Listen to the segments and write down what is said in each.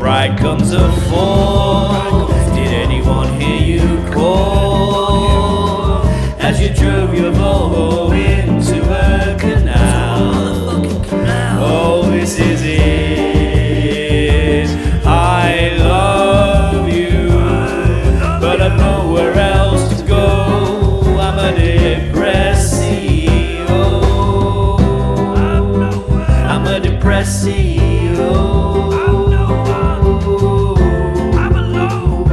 right comes a fall. Did anyone hear you call as you drove your Volvo into a canal? Oh, this is it. I love you, but I've nowhere else to go. I'm a depressio. I'm a depressio. I'm alone.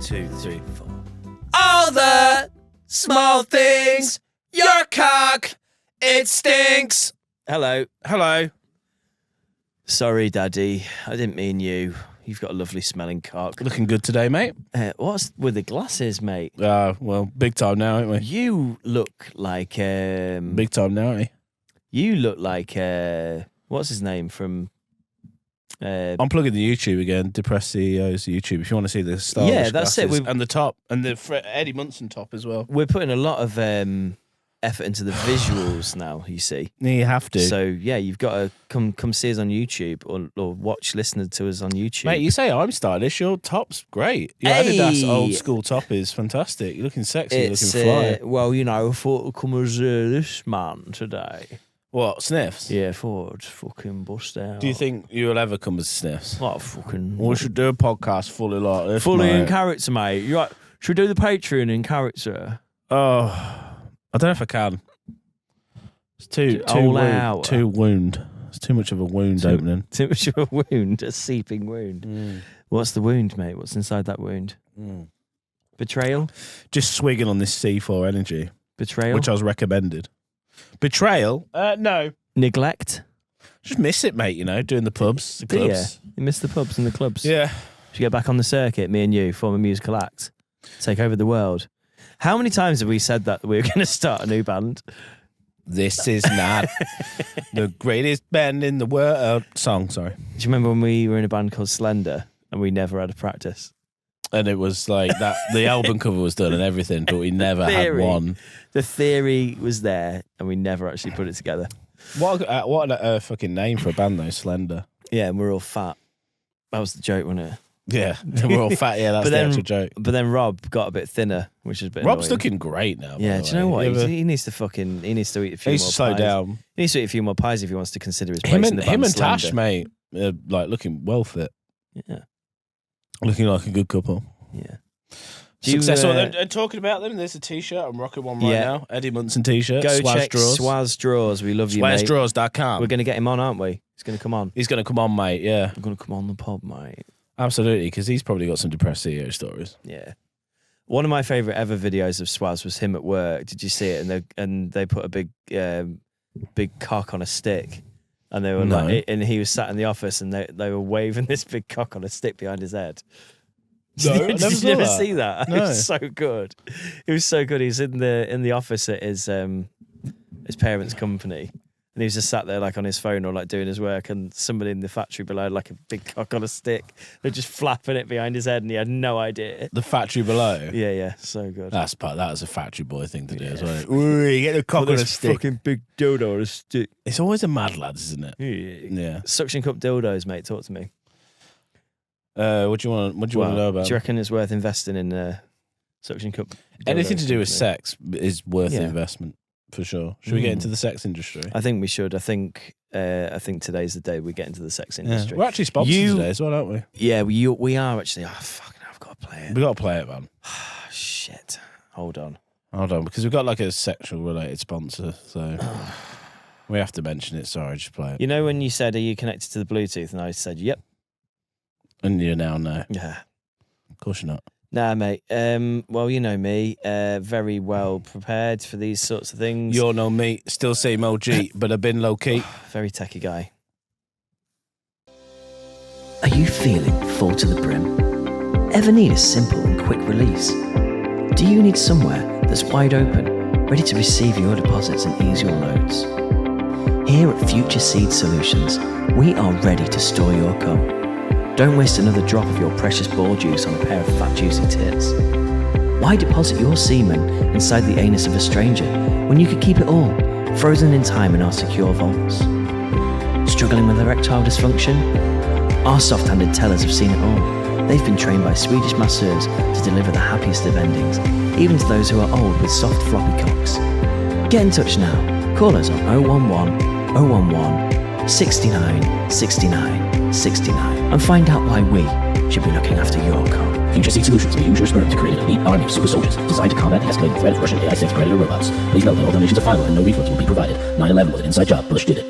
2, 3, 4. All the small things, your cock, it stinks. Hello. Sorry, Daddy. I didn't mean you. You've got a lovely smelling cock. Looking good today, mate. What's with the glasses, mate? Well, big time now, ain't we? You look like Big time now, ain't we? you look like what's his name from I'm plugging the YouTube again, Depressed CEO's YouTube, if you want to see the stylish Yeah, that's it. glasses. And the top, and the Eddie Munson top as well. we're putting a lot of effort into the visuals now, you see. You have to. So yeah, you've got to come see us on YouTube or watch, listen to us on YouTube. Mate, you say I'm stylish, your top's great. Your Adidas old school top is fantastic. You're looking sexy, you're looking fly. Well, you know, I thought I'd come as this man today. What, Sniffs? Yeah, thought fucking bust out. Do you think you'll ever come as Sniffs? What fucking... We should do a podcast fully like this, fully mate. in character, mate. You're right. Should we do the Patreon in character? Oh, I don't know if I can. It's too wound. It's too much of a wound opening. Too much of a wound, a seeping wound. What's the wound, mate? What's inside that wound? Betrayal? Just swigging on this C4 energy. Betrayal? Which I was recommended. Betrayal? No. Neglect? Just miss it, mate, you know, doing the pubs, the clubs. Yeah. You miss the pubs and the clubs. Yeah. Should get back on the circuit, me and you, form a musical act. Take over the world. How many times have we said that we were going to start a new band? This is not the greatest band in the world. Song, sorry. Do you remember when we were in a band called Slender and we never had a practice? And it was like that. The album cover was done and everything, but we never had one. The theory was there, and we never actually put it together. What a fucking name for a band though, Slender. Yeah, and we're all fat. That was the joke, wasn't it? Yeah, we're all fat. Yeah, that's the actual joke. But then Rob got a bit thinner, which is a bit. Rob's annoying. looking great now. Yeah, do you know what? He needs to eat a few more. He needs to slow down. He needs to eat a few more pies if he wants to consider his place in the band. Him and Slender. Tash, mate, like looking well fit. Yeah, looking like a good couple. Yeah. Successful. And talking about them, there's a t-shirt. I'm rocking one right now. Eddie Munson t-shirt. Go Swaz check Draws. Swaz Draws. We love you, mate. SwazDraws.com. We're going to get him on, aren't we? He's going to come on. He's going to come on, mate. Yeah. We're going to come on the pod, mate. Absolutely, because he's probably got some depressed CEO stories. Yeah. One of my favourite ever videos of Swaz was him at work. Did you see it? And they put a big cock on a stick. And they were like, and he was sat in the office and they were waving this big cock on a stick behind his head. No, Did you never see that? No. It was so good. It was so good. He was in the office at his parents' company, and he was just sat there like on his phone or like doing his work, and somebody in the factory below had like a big cock on a stick. They're just flapping it behind his head, and he had no idea. The factory below. Yeah, so good. That was a factory boy thing to do as well. Ooh, you get the cock on a stick. Fucking big dildo on a stick. It's always a mad lads, isn't it? Yeah. Suction cup dildos, mate. Talk to me. What do you want to know about? Do you reckon it's worth investing in suction cup? Anything to do with sex is worth the investment for sure. Should we get into the sex industry? I think we should. I think today's the day we get into the sex industry. We're actually sponsored today as well, aren't we? Yeah, we are actually. Oh fucking! I've got to play it. We got to play it, man. Shit! Hold on, because we've got like a sexual related sponsor, so we have to mention it. Sorry, just play it. You know when you said, "Are you connected to the Bluetooth?" and I said, "Yep." And you now know. Yeah. Of course you're not. Nah, mate. Well, you know me. Very well prepared for these sorts of things. You all know me. Still same OG, but I've been low key. Very techie guy. Are you feeling full to the brim? Ever need a simple and quick release? Do you need somewhere that's wide open, ready to receive your deposits and ease your loads? Here at Future Seed Solutions, we are ready to store your cum. Don't waste another drop of your precious ball juice on a pair of fat, juicy tits. Why deposit your semen inside the anus of a stranger when you could keep it all frozen in time in our secure vaults. Struggling with erectile dysfunction? Our soft-handed tellers have seen it all. They've been trained by Swedish masseurs to deliver the happiest of endings, even to those who are old with soft floppy cocks. Get in touch now. Call us on 011 011 69 69 69 and find out why we should be looking after your cock. Future Seed Solutions may use your sperm to create an elite army of super soldiers designed to combat the escalating threat of Russian AI sex predator robots. Please note that all donations are final and no refunds will be provided. 9/11 was an inside job. Bush did it.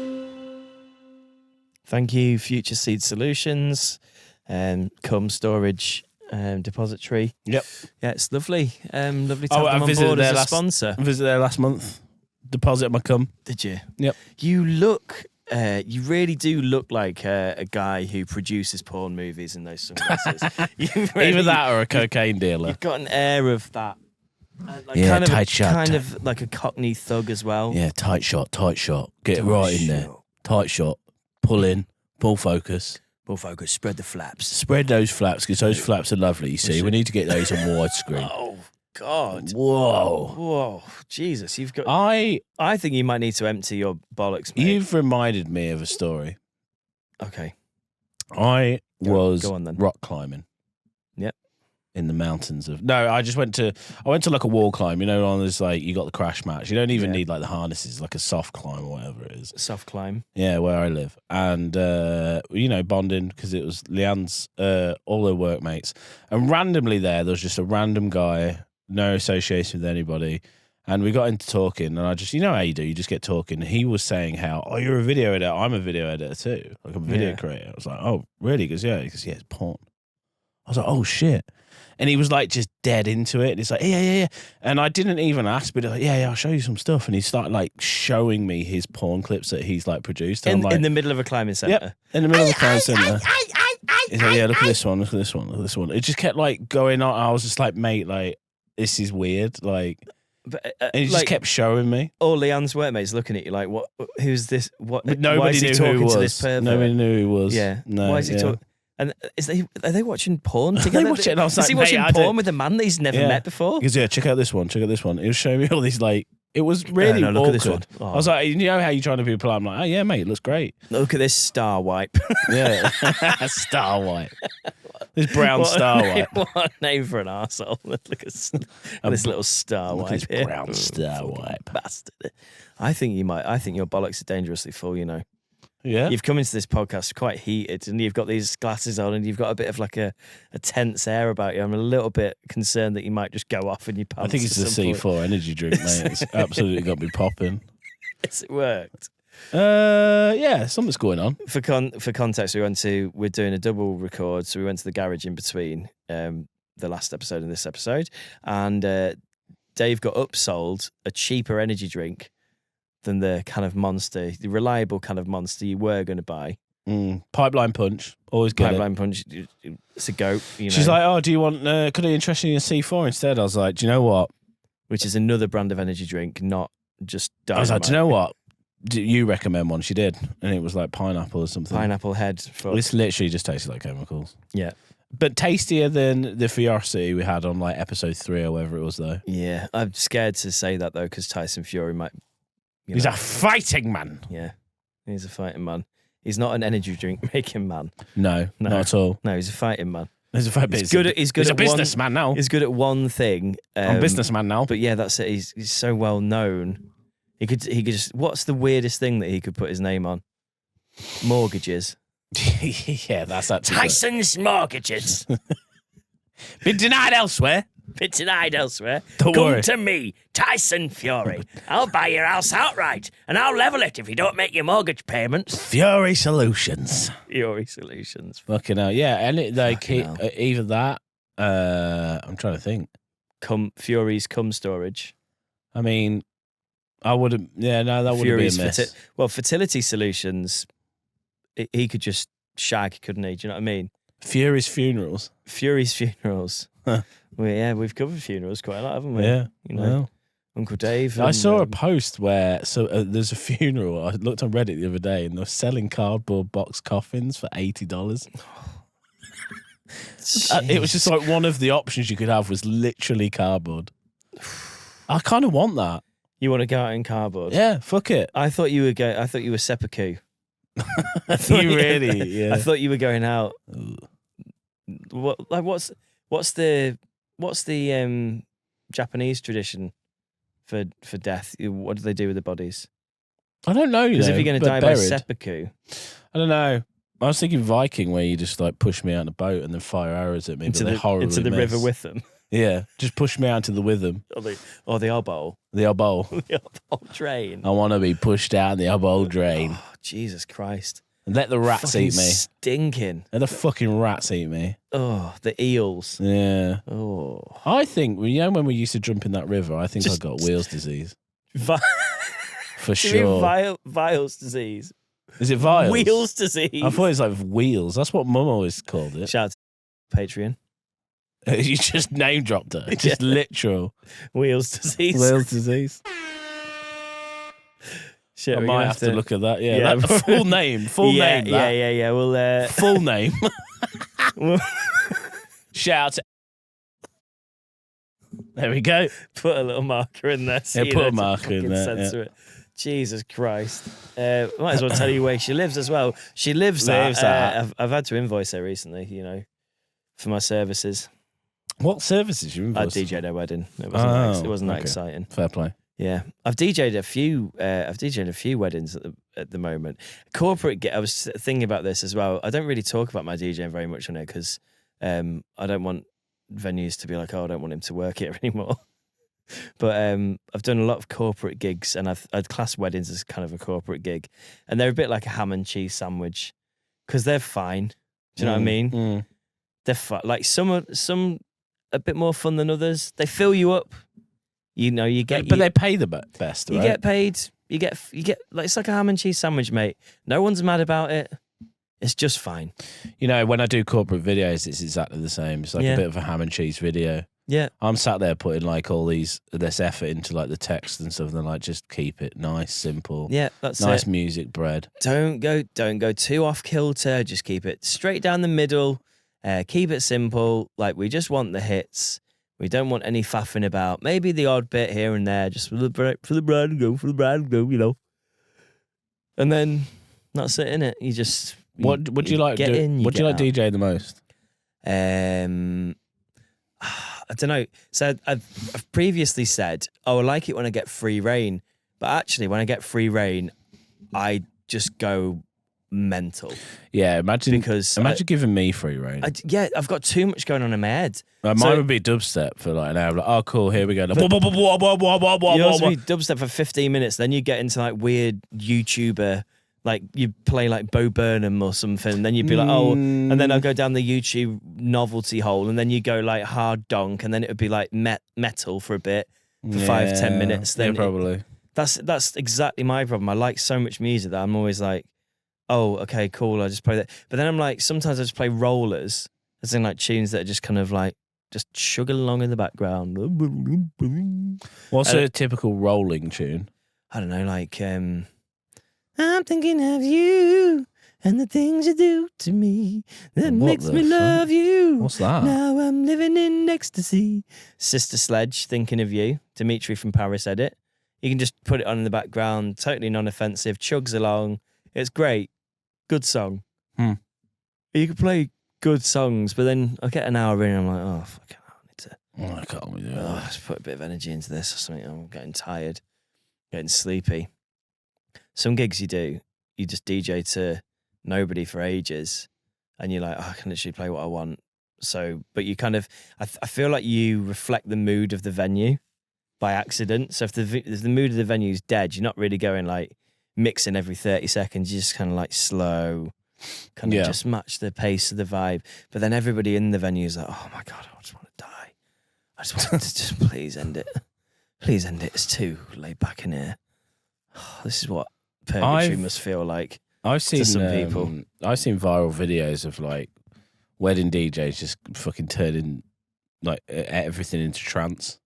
Thank you, Future Seed Solutions, cum storage depository. Yep. Yeah, it's lovely. Lovely to have them on board as a sponsor. I visited there last month. Deposit my cum. Did you? Yep. You look. You really do look like a guy who produces porn movies in those sunglasses. Either that or a cocaine dealer. You've got an air of that. Yeah, kind of tight shot. Kind of like a Cockney thug as well. Yeah, tight shot. Get it right in there. Tight shot. Pull in. Full focus. Full focus. Spread the flaps. Spread those flaps because those flaps are lovely. You see, we need to get those on widescreen. Oh God! Whoa! Jesus! You've got. I think you might need to empty your bollocks, mate. You've reminded me of a story. Okay. I was go on then. rock climbing. Yep. In the mountains of I went to like a wall climb, on this like you got the crash mats. You don't even need like the harnesses, like a soft climb or whatever it is. Soft climb. Yeah, where I live. And bonding because it was Leanne's all her workmates. And randomly there was just a random guy, no association with anybody. And we got into talking, and I just, how you do, you just get talking. He was saying how, you're a video editor. I'm a video editor too. Like I'm a video creator. I was like, oh, really? He goes, yeah. He goes, yeah, it's porn. I was like, oh, shit. And he was like just dead into it. And he's like, yeah. And I didn't even ask, but like, yeah, I'll show you some stuff. And he started like showing me his porn clips that he's like produced. And in the middle of a climbing centre? Yep, in the middle of a climbing centre. He's like, yeah, look at this one, look at this one, look at this one. It just kept like going on. I was just like, mate, like, this is weird. Like, but, and he just kept showing me. All Leanne's workmates looking at you like, what? Who's this? What? But nobody why is he knew talking who he was. to this pervert? Nobody knew who he was. Yeah. No, why is he talking? And are they watching porn together? They watch it, and I was is he like, watching porn with a man that he's never met before? He goes, yeah, check out this one. Check out this one. He was showing me all these like. It was really look awkward. at this one. Oh. I was like, how you trying to be polite? I'm like, oh yeah, mate, it looks great. Look at this star wipe. Yeah, star wipe. This brown star wipe. What a name for an arsehole. Look at this little star wipe. This here. brown star wipe. Bastard. I think your bollocks are dangerously full. Yeah. You've come into this podcast quite heated, and you've got these glasses on, and you've got a bit of like a tense air about you. I'm a little bit concerned that you might just go off in your pants. I think it's the C4 energy drink, mate. It's absolutely got me popping. Yes, it worked. Yeah, something's going on. For context, we're doing a double record, so we went to the garage in between the last episode and this episode, and Dave got upsold a cheaper energy drink than the kind of monster, the reliable kind of monster you were going to buy. Pipeline Punch, always get Pipeline Punch, it's a goat. She's like, oh, do you want, could I interest you in C4 instead? I was like, do you know what? Which is another brand of energy drink, not just Dynamite. I was like, do you know what? Do you recommend one? She did. And it was like pineapple or something. Pineapple head. This literally just tasted like chemicals. Yeah. But tastier than the Fiorsi we had on like episode 3 or whatever it was though. Yeah. I'm scared to say that though, because Tyson Fury might... He's a fighting man. Yeah. He's a fighting man. He's not an energy drink making man. No, not at all. No, he's a fighting man. He's a businessman now. He's good at one thing. I'm a businessman now. But yeah, that's it. He's so well known. He could just. What's the weirdest thing that he could put his name on? Mortgages. Yeah, that's actually Tyson's Mortgages. Been denied elsewhere. Don't worry. Come to me, Tyson Fury. I'll buy your house outright, and I'll level it if you don't make your mortgage payments. Fury Solutions. Fucking hell, yeah. And either that. I'm trying to think. Fury's cum storage. I mean, I wouldn't. Yeah, no, that wouldn't be a miss. Fertility Solutions. He could just shag, couldn't he? Do you know what I mean? Fury's Funerals. Huh. Well, yeah, we've covered funerals quite a lot, haven't we? Yeah. Well, Uncle Dave. I saw a post where there's a funeral. I looked on Reddit the other day, and they're selling cardboard box coffins for $80. It was just like one of the options you could have was literally cardboard. I kind of want that. You want to go out in cardboard? Yeah, fuck it. I thought you were seppuku. You really? Yeah. I thought you were going out. What's the Japanese tradition for death? What do they do with the bodies? I don't know. Because if you're going to die by buried. seppuku, I don't know. I was thinking Viking, where you just like push me out in a boat and then fire arrows at me into horribly the miss. river with them, Yeah, just push me out to the with them. or the obol, The obol. the obol drain. I want to be pushed out in the obol drain. Oh, Jesus Christ! And let the rats Fucking eat me. Stinking. Let the fucking rats eat me. Oh, the eels. Yeah. Oh, I think, when we used to jump in that river, I think I got Wheels disease. For sure. Viles disease. Is it Viles? Wheels disease. I thought it was like Wheels. That's what Mum always called it. Shout out to Patreon. You just name dropped her. Just literal. Wheels disease. Wheels disease. Shit, I we're might gonna have to look at that. Yeah. That, full name. Full name. That. Yeah. We'll Full name. Shout out to... There we go. put a little marker in there. So Yeah, you put know a to marker in fucking there, censor it. Jesus Christ. Might as well tell you where she lives as well. She lives at... I've had to invoice her recently, for my services. What services you I invoiced? DJ'd her wedding. It wasn't that okay. exciting. Fair play. Yeah, I've DJ'd a few weddings at the moment. Corporate. I was thinking about this as well. I don't really talk about my DJing very much on it because I don't want venues to be like, oh, I don't want him to work here anymore. But I've done a lot of corporate gigs, and I'd class weddings as kind of a corporate gig, and they're a bit like a ham and cheese sandwich because they're fine. Do you know what I mean? Mm. They're fun. Like some a bit more fun than others. They fill you up. You get, but they pay the best, right? You get paid. You get like it's like a ham and cheese sandwich, mate. No one's mad about it. It's just fine. When I do corporate videos, it's exactly the same. It's like a bit of a ham and cheese video. Yeah, I'm sat there putting like all this effort into like the text and stuff, and they're like, just keep it nice, simple. Yeah, that's nice it. music, bread. Don't go too off kilter. Just keep it straight down the middle. Keep it simple. Like we just want the hits. We don't want any faffing about. Maybe the odd bit here and there, just for the bride and go, And then that's it, innit? You just What would you like? What do you like DJ the most? I don't know. So I've previously said, I like it when I get free reign, but actually when I get free reign, I just go mental. Yeah, imagine giving me free reign. I've got too much going on in my head. Mine would be dubstep for like an hour. Like, oh, cool, here we go. Like, You also be dubstep for 15 minutes, then you get into like weird YouTuber, like you play like Bo Burnham or something, and then you'd be like, oh, and then I'll go down the YouTube novelty hole, and then you go like hard donk, and then it would be like metal for a bit, for 5-10 minutes. Then probably. That's exactly my problem. I like so much music that I'm always like, oh, okay, cool, I just play that. But then I'm like, sometimes I just play rollers, as in like tunes that are just kind of like, just chugging along in the background. What's a typical rolling tune? I don't know, like, I'm thinking of you and the things you do to me that makes me love you. What's that? Now I'm living in ecstasy. Sister Sledge, Thinking of You. Dimitri from Paris Edit. You can just put it on in the background, totally non-offensive, chugs along. It's great. Good song. You can play good songs, but then I get an hour in and I'm like, oh, fucking hell, I need to... I can't do Let's put a bit of energy into this or something. I'm getting tired, getting sleepy. Some gigs you just DJ to nobody for ages, and you're like, oh, I can literally play what I want. So, but you kind of, I feel like you reflect the mood of the venue by accident. So if the mood of the venue is dead, you're not really going like mixing every 30 seconds. You just kind of like slow, kind of just match the pace of the vibe. But then everybody in the venue is like, oh my God, I just want to die. I just want to just please end it. Please end it. It's too laid back in here. This is what purgatory must feel like. I've seen some people. I've seen viral videos of like wedding DJs just fucking turning like everything into trance,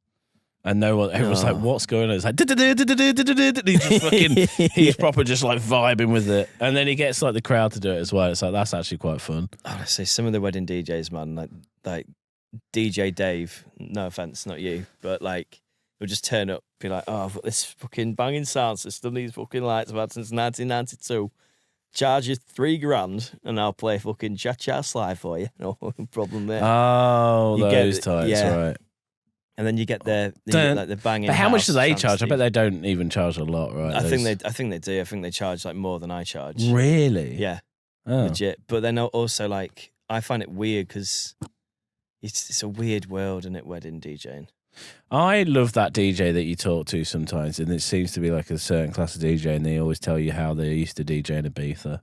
and everyone's like, "What's going on?" It's like, he's just fucking, he's proper just like vibing with it, and then he gets like the crowd to do it as well. It's like that's actually quite fun. Honestly, some of the wedding DJs, man, like DJ Dave. No offense, not you, but like who'll just turn up, be like, "Oh, I've got this fucking banging sound system. These fucking lights I've had since 1992. Charge you $3,000 and I'll play fucking Cha-Cha Slide for you. No problem there." Oh, You those get- types, yeah. right. And then you get the banging. But how much do house they sound charge? I bet system. they don't even charge a lot, right? I think they do. I think they charge like more than I charge. Really? Yeah, Oh. legit. But then also like I find it weird because it's a weird world, isn't it? Wedding DJing. I love that DJ that you talk to sometimes, and it seems to be like a certain class of DJ, and they always tell you how they used to DJ in Ibiza.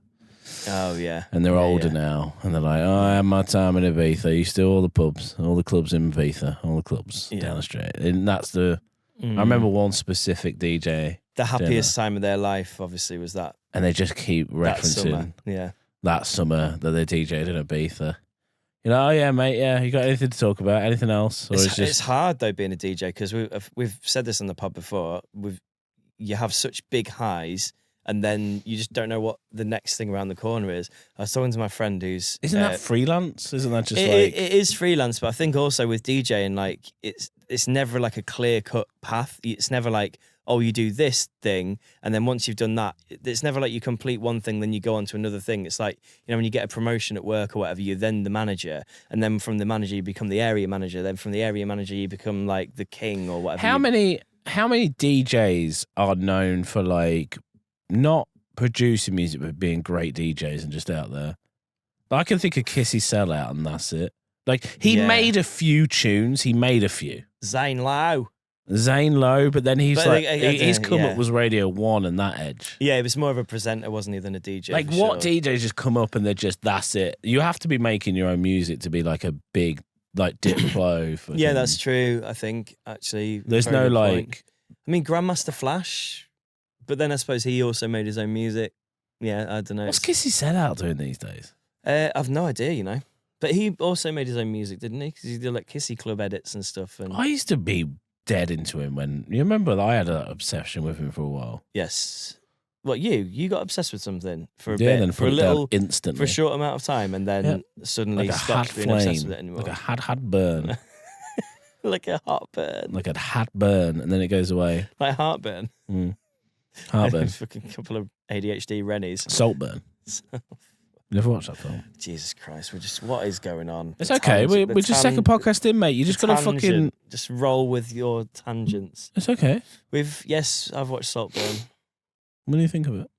Oh yeah. And they're Yeah, older yeah. now, and they're like, "Oh, I had my time in Ibiza. I used to all the pubs, all the clubs in Ibiza, all the clubs Yeah. down the street." And that's the. I remember one specific DJ, the happiest time of their life. Obviously, was that and they just keep that summer. referencing Yeah. that summer that they DJ'd in Ibiza. You know, "Oh yeah, mate, yeah. You got anything to talk about? Anything else?" Or It's hard though being a DJ because we've said this on the pod before. You have such big highs. And then you just don't know what the next thing around the corner is. I was talking to my friend who's... Isn't that freelance? Isn't that just it is freelance, but I think also with DJing, like, it's never like a clear-cut path. It's never like, oh, you do this thing, and then once you've done that, it's never like you complete one thing, then you go on to another thing. It's like, you know, when you get a promotion at work or whatever, you're then the manager, and then from the manager, you become the area manager, then from the area manager, you become, like, the king or whatever. How many DJs are known for, like, not producing music but being great DJs and just out there? I can think of Kissy Sellout and that's it. Like he made a few tunes, Zane Lowe. Zane Lowe, but then he's But his come up yeah. was Radio 1 and that edge. Yeah, he was more of a presenter, wasn't he, than a DJ? Like for what sure. DJs just come up and they're just that's it. You have to be making your own music to be like a big like Diplo. Yeah, that's true. I think actually, There's very no good point. like. I mean, Grandmaster Flash, but then I suppose he also made his own music. Yeah, I don't know. What's Kissy Sellout doing these days? I've no idea, you know. But he also made his own music, didn't he? Because he did like Kissy Club edits and stuff. And I used to be dead into him when you remember that I had an obsession with him for a while. yes, what you got obsessed with something for a Yeah, bit, then for a put it down little, instantly for a short amount of time, and then suddenly like a stopped hot being obsessed flame, with it anymore. like a hot burn, Like a heartburn, like a hot burn, and then it goes away. like heartburn. Heartburn, Fucking couple of ADHD Rennies. salt burn. You never watched that film? Jesus Christ, what is going on? It's The okay. tangent- We're the just second podcast in, mate. You just the gotta fucking. tangent. Just roll with your tangents. It's okay. I've watched Saltburn. What do you think of it?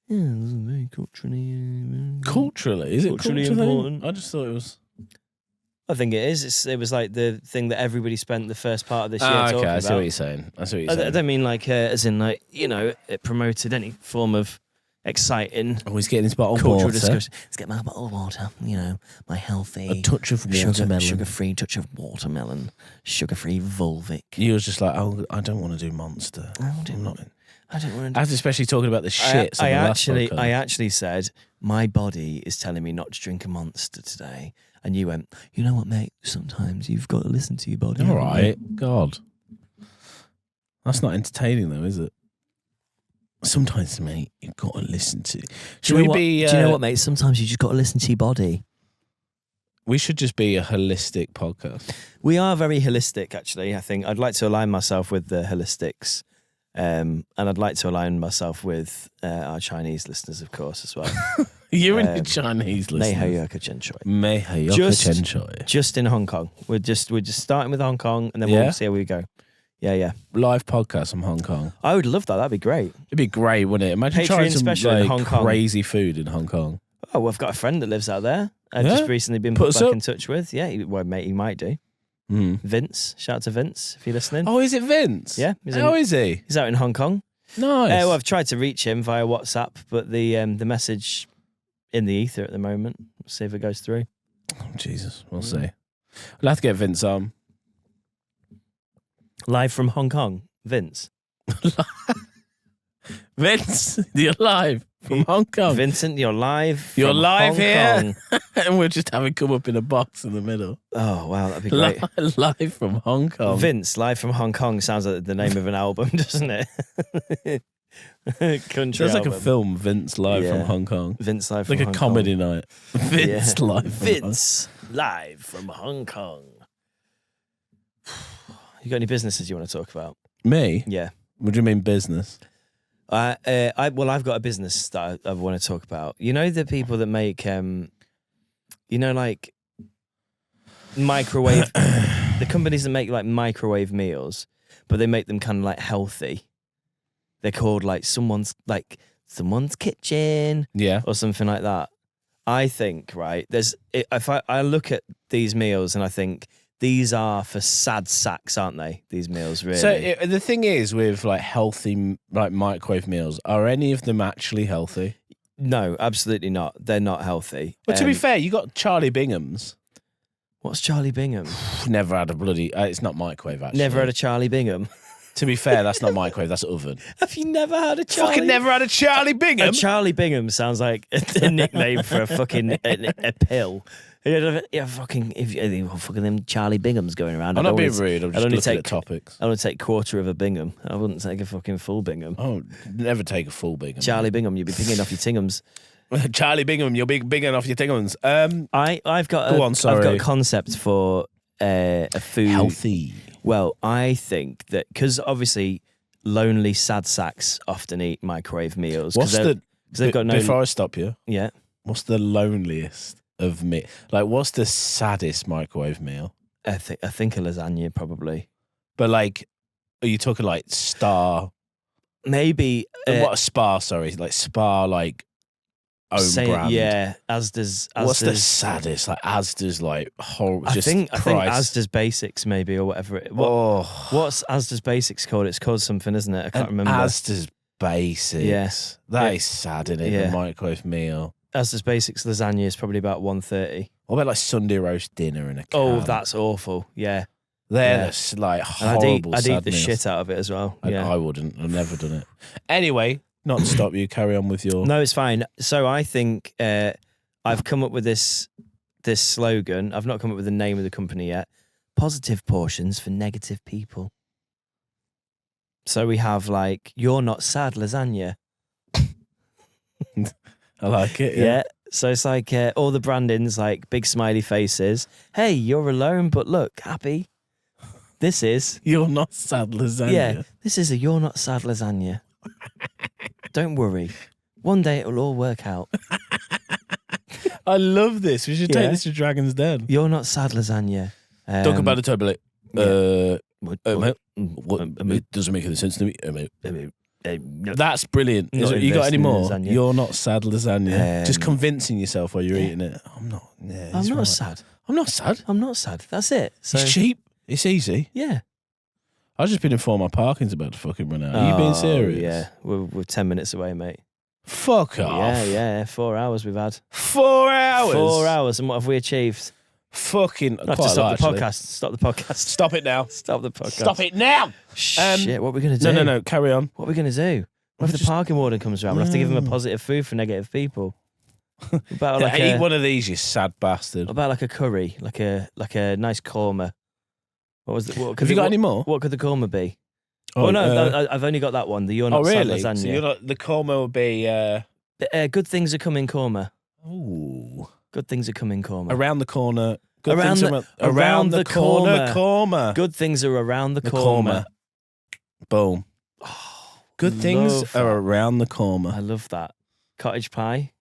Yeah, it was very culturally. Culturally, is it Culturally culturally important. I just thought it was. I think it is. It was like the thing that everybody spent the first part of this year talking Okay, I about. see what you're saying. I see what you're I saying. don't mean like as in like, you know, it promoted any form of exciting Always getting this bottle of cultural water. discussion. Let's get my bottle of water, you know, my healthy A touch of watermelon. sugar-free touch of watermelon, sugar-free Volvic. You was just like, oh, I don't want to do Monster. I I'm don't not. want to. After especially talking about the shits. I on the last actually, podcast. I actually said my body is telling me not to drink a Monster today, and you went, you know what, mate? Sometimes you've got to listen to your body. All haven't you?" right, God, that's not entertaining though, is it? Sometimes, mate, you've got to listen to. Should we be? Do you know what, mate? Sometimes you just got to listen to your body. We should just be a holistic podcast. We are very holistic, actually. I think I'd like to align myself with the holistics, and I'd like to align myself with our Chinese listeners, of course, as well. You and the Chinese Nei hao listeners. yoke chen choi. Mei hei yoke Just- chen choi. Just in Hong Kong. We're just starting with Hong Kong, and then Yeah? we'll see how we go. Yeah. Live podcast from Hong Kong. I would love that. That'd be great. It'd be great, wouldn't it? Imagine Patreon trying some special in like, Hong Kong. crazy food in Hong Kong. Oh, well, I've got a friend that lives out there. I've Yeah? just recently been Put put us back up. in touch with. Yeah, well, mate, he might do. Mm. Vince, shout out to Vince if you're listening. Oh, is it Vince? Yeah, he's How is he? He's out in Hong Kong. Nice. Well, I've tried to reach him via WhatsApp, but the message in the ether at the moment. We'll see if it goes through. Oh, Jesus, we'll see. We'll have to get Vince on. Live from Hong Kong, Vince. Vince, you're live from Hong Kong. Vincent, you're live. You're from live Hong here. Kong. And we'll just have it come up in a box in the middle. Oh wow, that'd be great. Live from Hong Kong. Vince, live from Hong Kong sounds like the name of an album, doesn't it? Country Sounds like a album. film, Vince live from Yeah. Hong Kong. Vince live Like from a Hong comedy Kong. night. Vince live from Hong Kong. Vince live from Hong Kong. You got any businesses you want to talk about? Me? Yeah. What do you mean business? I've got a business that I want to talk about. You know the people that make, like microwave, the companies that make like microwave meals, but they make them kind of like healthy. They're called like someone's kitchen, or something like that. I think if I look at these meals and I think these are for sad sacks, aren't they? These meals, really. So the thing is with like healthy like microwave meals, are any of them actually healthy? No, absolutely not. They're not healthy. But to be fair, you got Charlie Bingham's. What's Charlie Bingham? Never had a bloody. It's not microwave actually. Never had a Charlie Bingham. To be fair, that's not microwave. That's oven. Have you never had a Charlie? Fucking never had a Charlie Bingham. A Charlie Bingham sounds like a nickname for a fucking a pill. Yeah, fucking them Charlie Binghams going around. I'm not being rude. I'm just looking at topics. I would take quarter of a Bingham. I wouldn't take a fucking full Bingham. Oh, never take a full Bingham. Charlie Bingham, you'd be pinging off your tingums. Charlie Bingham, you're bigging off your tingums. I've got a concept for a food healthy. Well, I think that because obviously lonely sad sacks often eat microwave meals. They've got no. Before I stop you, yeah. What's the loneliest of me? Like, what's the saddest microwave meal? I think a lasagna probably. But like, are you talking like Star? Maybe what a Spar? Sorry, like Spar, like own brand. Yeah, Asda's. What's the saddest? Like Asda's, like horrible. I think Asda's Basics maybe or whatever. What's Asda's Basics called? It's called something, isn't it? I can't remember. Asda's Basics. Yes, that is sad, isn't it? Yeah. The microwave meal. Asda's Basics lasagna is probably about $1.30. What about like Sunday roast dinner in a can? Oh, that's awful. Yeah. They're like horrible. I'd eat the shit out of it as well. Yeah. I wouldn't. I've never done it. Anyway, not to stop you. Carry on with your. No, it's fine. So I think I've come up with this slogan. I've not come up with the name of the company yet. Positive portions for negative people. So we have like, you're not sad lasagna. I like it. Yeah. So it's like all the branding's like big smiley faces. Hey, you're alone, but look, happy. This is You're not sad lasagna. Yeah, this is a you're not sad lasagna. Don't worry. One day it'll all work out. I love this. We should take this to Dragon's Den. You're not sad lasagna. Talk about the tablet. What? It doesn't make any sense to me. No. That's brilliant. Not You got any investing in more? lasagna. You're not sad lasagna. Just convincing yourself while you're eating it. I'm not. Yeah, I'm not right. sad. I'm not sad. I'm not sad. That's it. So, It's cheap. It's easy. yeah. I've just been informed my parking's about to fucking run out. Are you being serious? Yeah. We're 10 minutes away, mate. Fuck off. Yeah. 4 hours we've had. 4 hours. 4 hours. And what have we achieved? Fucking. I have to stop the podcast. Stop the podcast. Stop it now. Stop the podcast. Stop it now. Shit, what are we going to do? No. Carry on. What are we going to do? What if the parking warden comes around? We'll have to give him a positive food for negative people. About like Eat one of these, you sad bastard. About like a curry, like a nice korma. What was it? Have you got any more? What could the korma be? Oh, no, I've only got that one. The you're not sad really? lasagna. So you're not, the korma would be. Good things are coming korma. Ooh. Good things are coming korma. Around the corner. Good around the corner. Korma. Good things are around the korma. Boom. Good things are around the korma. I love that. Cottage pie.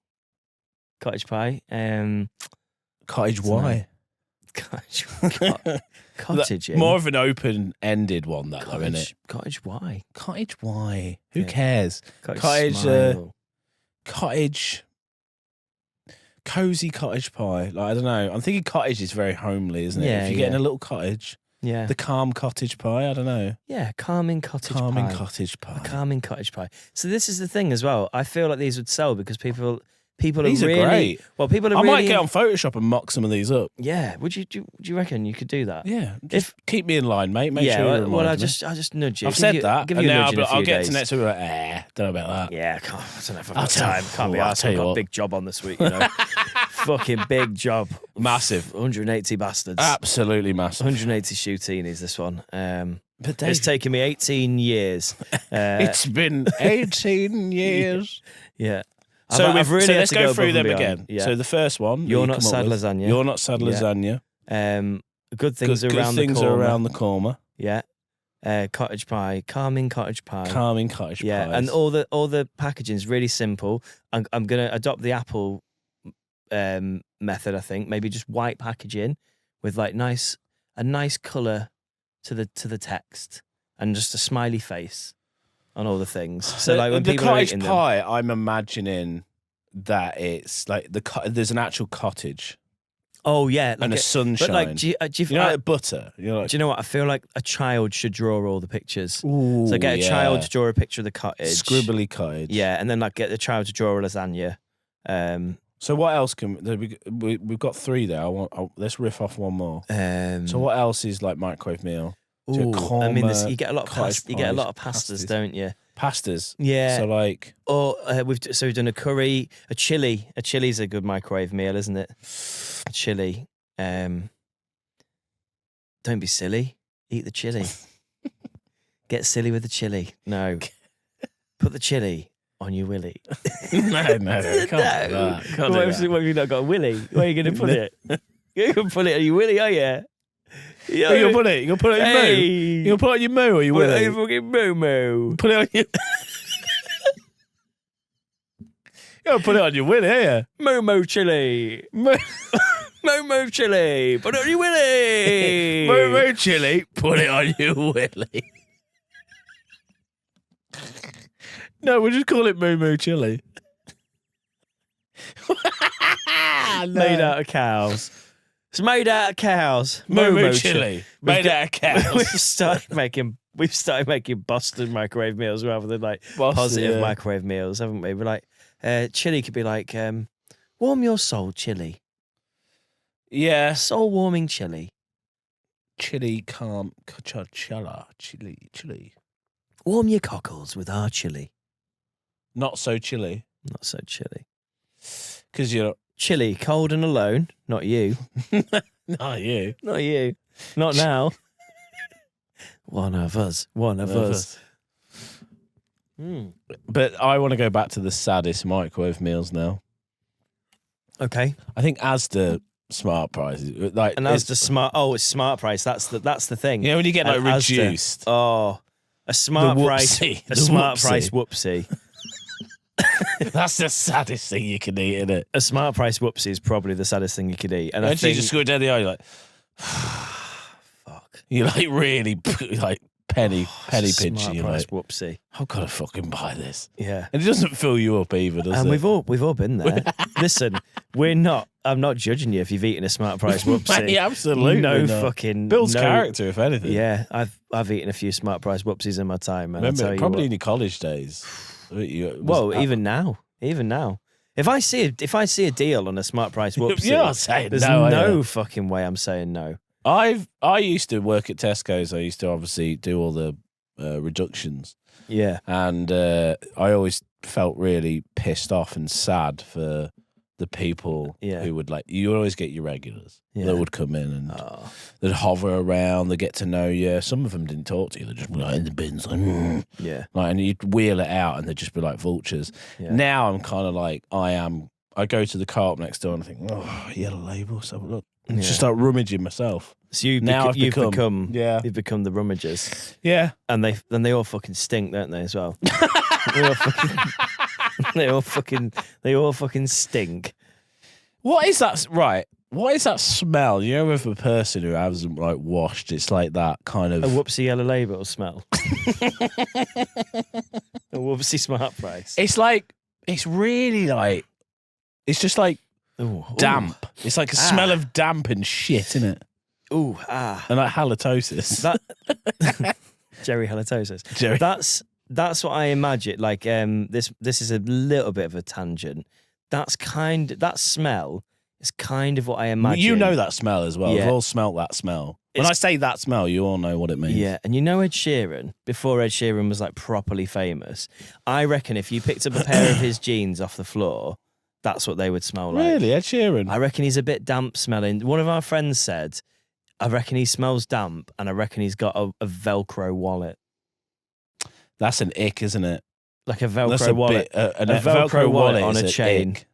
Cottage pie. Cottage why? Cottage. More of an open-ended one, that though, isn't it? Cottage why? Cottage why? Who cares? Cottage. Cottage. Cozy cottage pie. Like, I don't know. I'm thinking cottage is very homely, isn't it? Yeah, if you're getting a little cottage. Yeah. The calm cottage pie. I don't know. Yeah, calming cottage pie. Cottage pie. A calming cottage pie. So this is the thing as well. I feel like these would sell because people these are really great. Well, people are I really might get on Photoshop and mock some of these up. Yeah. Would you do you reckon you could do that? Yeah. Just keep me in line, mate. Make sure you well, remind I me. just nudge you. I've said that. Give you a nudge in a few I'll get days. to next week. Like, don't know about that. Yeah, I don't know if I've got time. Can't I'll be asked. tell I've you got a what. big job on this week, you know. Fucking big job. Massive. 180 bastards. Absolutely massive. 180 shootinies, this one. But Dave, it's taken me 18 years. it's been 18 years. Yeah. So, I've really had let's to go through above them and beyond. again. Yeah. So the first one. You're not sad lasagna. You're not sad lasagna. Good things Good around things the korma. are around the korma. Yeah. cottage pie, calming cottage pie. Calming cottage Yeah, pies. and all the packaging is really simple. I'm gonna adopt the Apple method. I think maybe just white packaging with like a nice colour to the text and just a smiley face on all the things. So like when the people are cottage eating them, pie, I'm imagining that it's like there's an actual cottage oh yeah, like and a sunshine. But like, do you know, like butter. You know, like, do you know what? I feel like a child should draw all the pictures. ooh, So get a child to draw a picture of the cottage, scribbly cottage. yeah, and then like get the child to draw a lasagna. So what else can we've got 3 there? Let's riff off one more. So what else is like microwave meal? Ooh, I mean, you get a lot of cottage you get a lot of pies, pastas, pasties. don't you? Pastas. Yeah. So like, Or we've done a curry, a chili. A chili's a good microwave meal, isn't it? A chili. Don't be silly. Eat the chili. Get silly with the chili. No. Put the chili on your willy. no, can't do that. Can't What do if that. you've not got a willy? Where are you going to put it? You're going to put it on your willy, are you? You gonna put it? You gonna put it on your moo? You gonna put it on your moo or your Put it on willy? your fucking moo-moo. Put it on your. You gotta put it on your willy, yeah. Moo-moo chili. Moo-moo chili. Put it on your willy. Moo chili. Put it on your willy. No, we'll just call it moo chili. Made out of cows. It's made out of cows. Moo chili. Made out of cows. We've started making Boston microwave meals rather than like Boston, positive yeah. microwave meals, haven't we? We're like, chili could be like, warm your soul chili. Yeah. Soul warming chili. Chili calm chili. Warm your cockles with our chili. Not so chilly. Not so chilly. Because you're Chili, cold and alone. Not you. not you. Not you. Not now. One of us. One of us. But I want to go back to the saddest microwave meals now. Okay. I think Asda smart prices, like, And Asda smart. Oh, it's smart price. That's the thing. you know when you get like And Asda- reduced. Oh, a smart The price. whoopsie. A The smart whoopsie. price whoopsie. That's the saddest thing you can eat, isn't it? A smart price whoopsie is probably the saddest thing you could eat. And I Actually, think you just go down the aisle, you're like, fuck. you're like really like penny pinching. Smart You're price like, whoopsie. I've got to fucking buy this. Yeah. And it doesn't fill you up either, does And it? we've all been there. Listen, I'm not judging you if you've eaten a smart price whoopsie. Mate, absolutely No not. fucking Builds no, character, if anything. Yeah, I've eaten a few smart price whoopsies in my time, man. Remember, I'll tell probably you in your college days. Well, even now. If I see a deal on a smart price whoopsie, You're not saying there's no, are no you? fucking way I'm saying no. I used to work at Tesco's. I used to obviously do all the reductions, Yeah. and I always felt really pissed off and sad for the people Yeah. who would like. You would always get your regulars Yeah. that would come in and Oh, they'd hover around. They get to know you. Some of them didn't talk to you. They just be like in the bins, like, yeah. like, and you'd wheel it out, and they'd just be like vultures. Yeah. Now I'm kind of like I go to the car up next door and I think, oh, yellow label. Let's have a look. And Yeah. just start rummaging myself. So you've Now become yeah. you've become the rummagers, Yeah. and they all fucking stink, don't they? As well. they all fucking stink. What is that? Right. What is that smell? You know, with a person who hasn't like washed, it's like that kind of. A whoopsie yellow label smell. A whoopsie smart price. It's like it's really like it's just like Ooh, damp. It's like a smell of damp and shit, isn't it? Ooh, And like halitosis. That Jerry halitosis. Jerry. That's what I imagine. Like this is a little bit of a tangent. That smell is kind of what I imagine. You know that smell as well. Yeah. We've all smelt that smell. When I say that smell, you all know what it means. Yeah, and you know Ed Sheeran, before Ed Sheeran was like properly famous, I reckon if you picked up a pair of his jeans off the floor, that's what they would smell like. Really, Ed Sheeran? I reckon he's a bit damp smelling. One of our friends said, I reckon he smells damp, and I reckon he's got a Velcro wallet. That's an ick, isn't it? Like a That's Velcro a wallet. bit, a Velcro wallet on is a an chain. ick.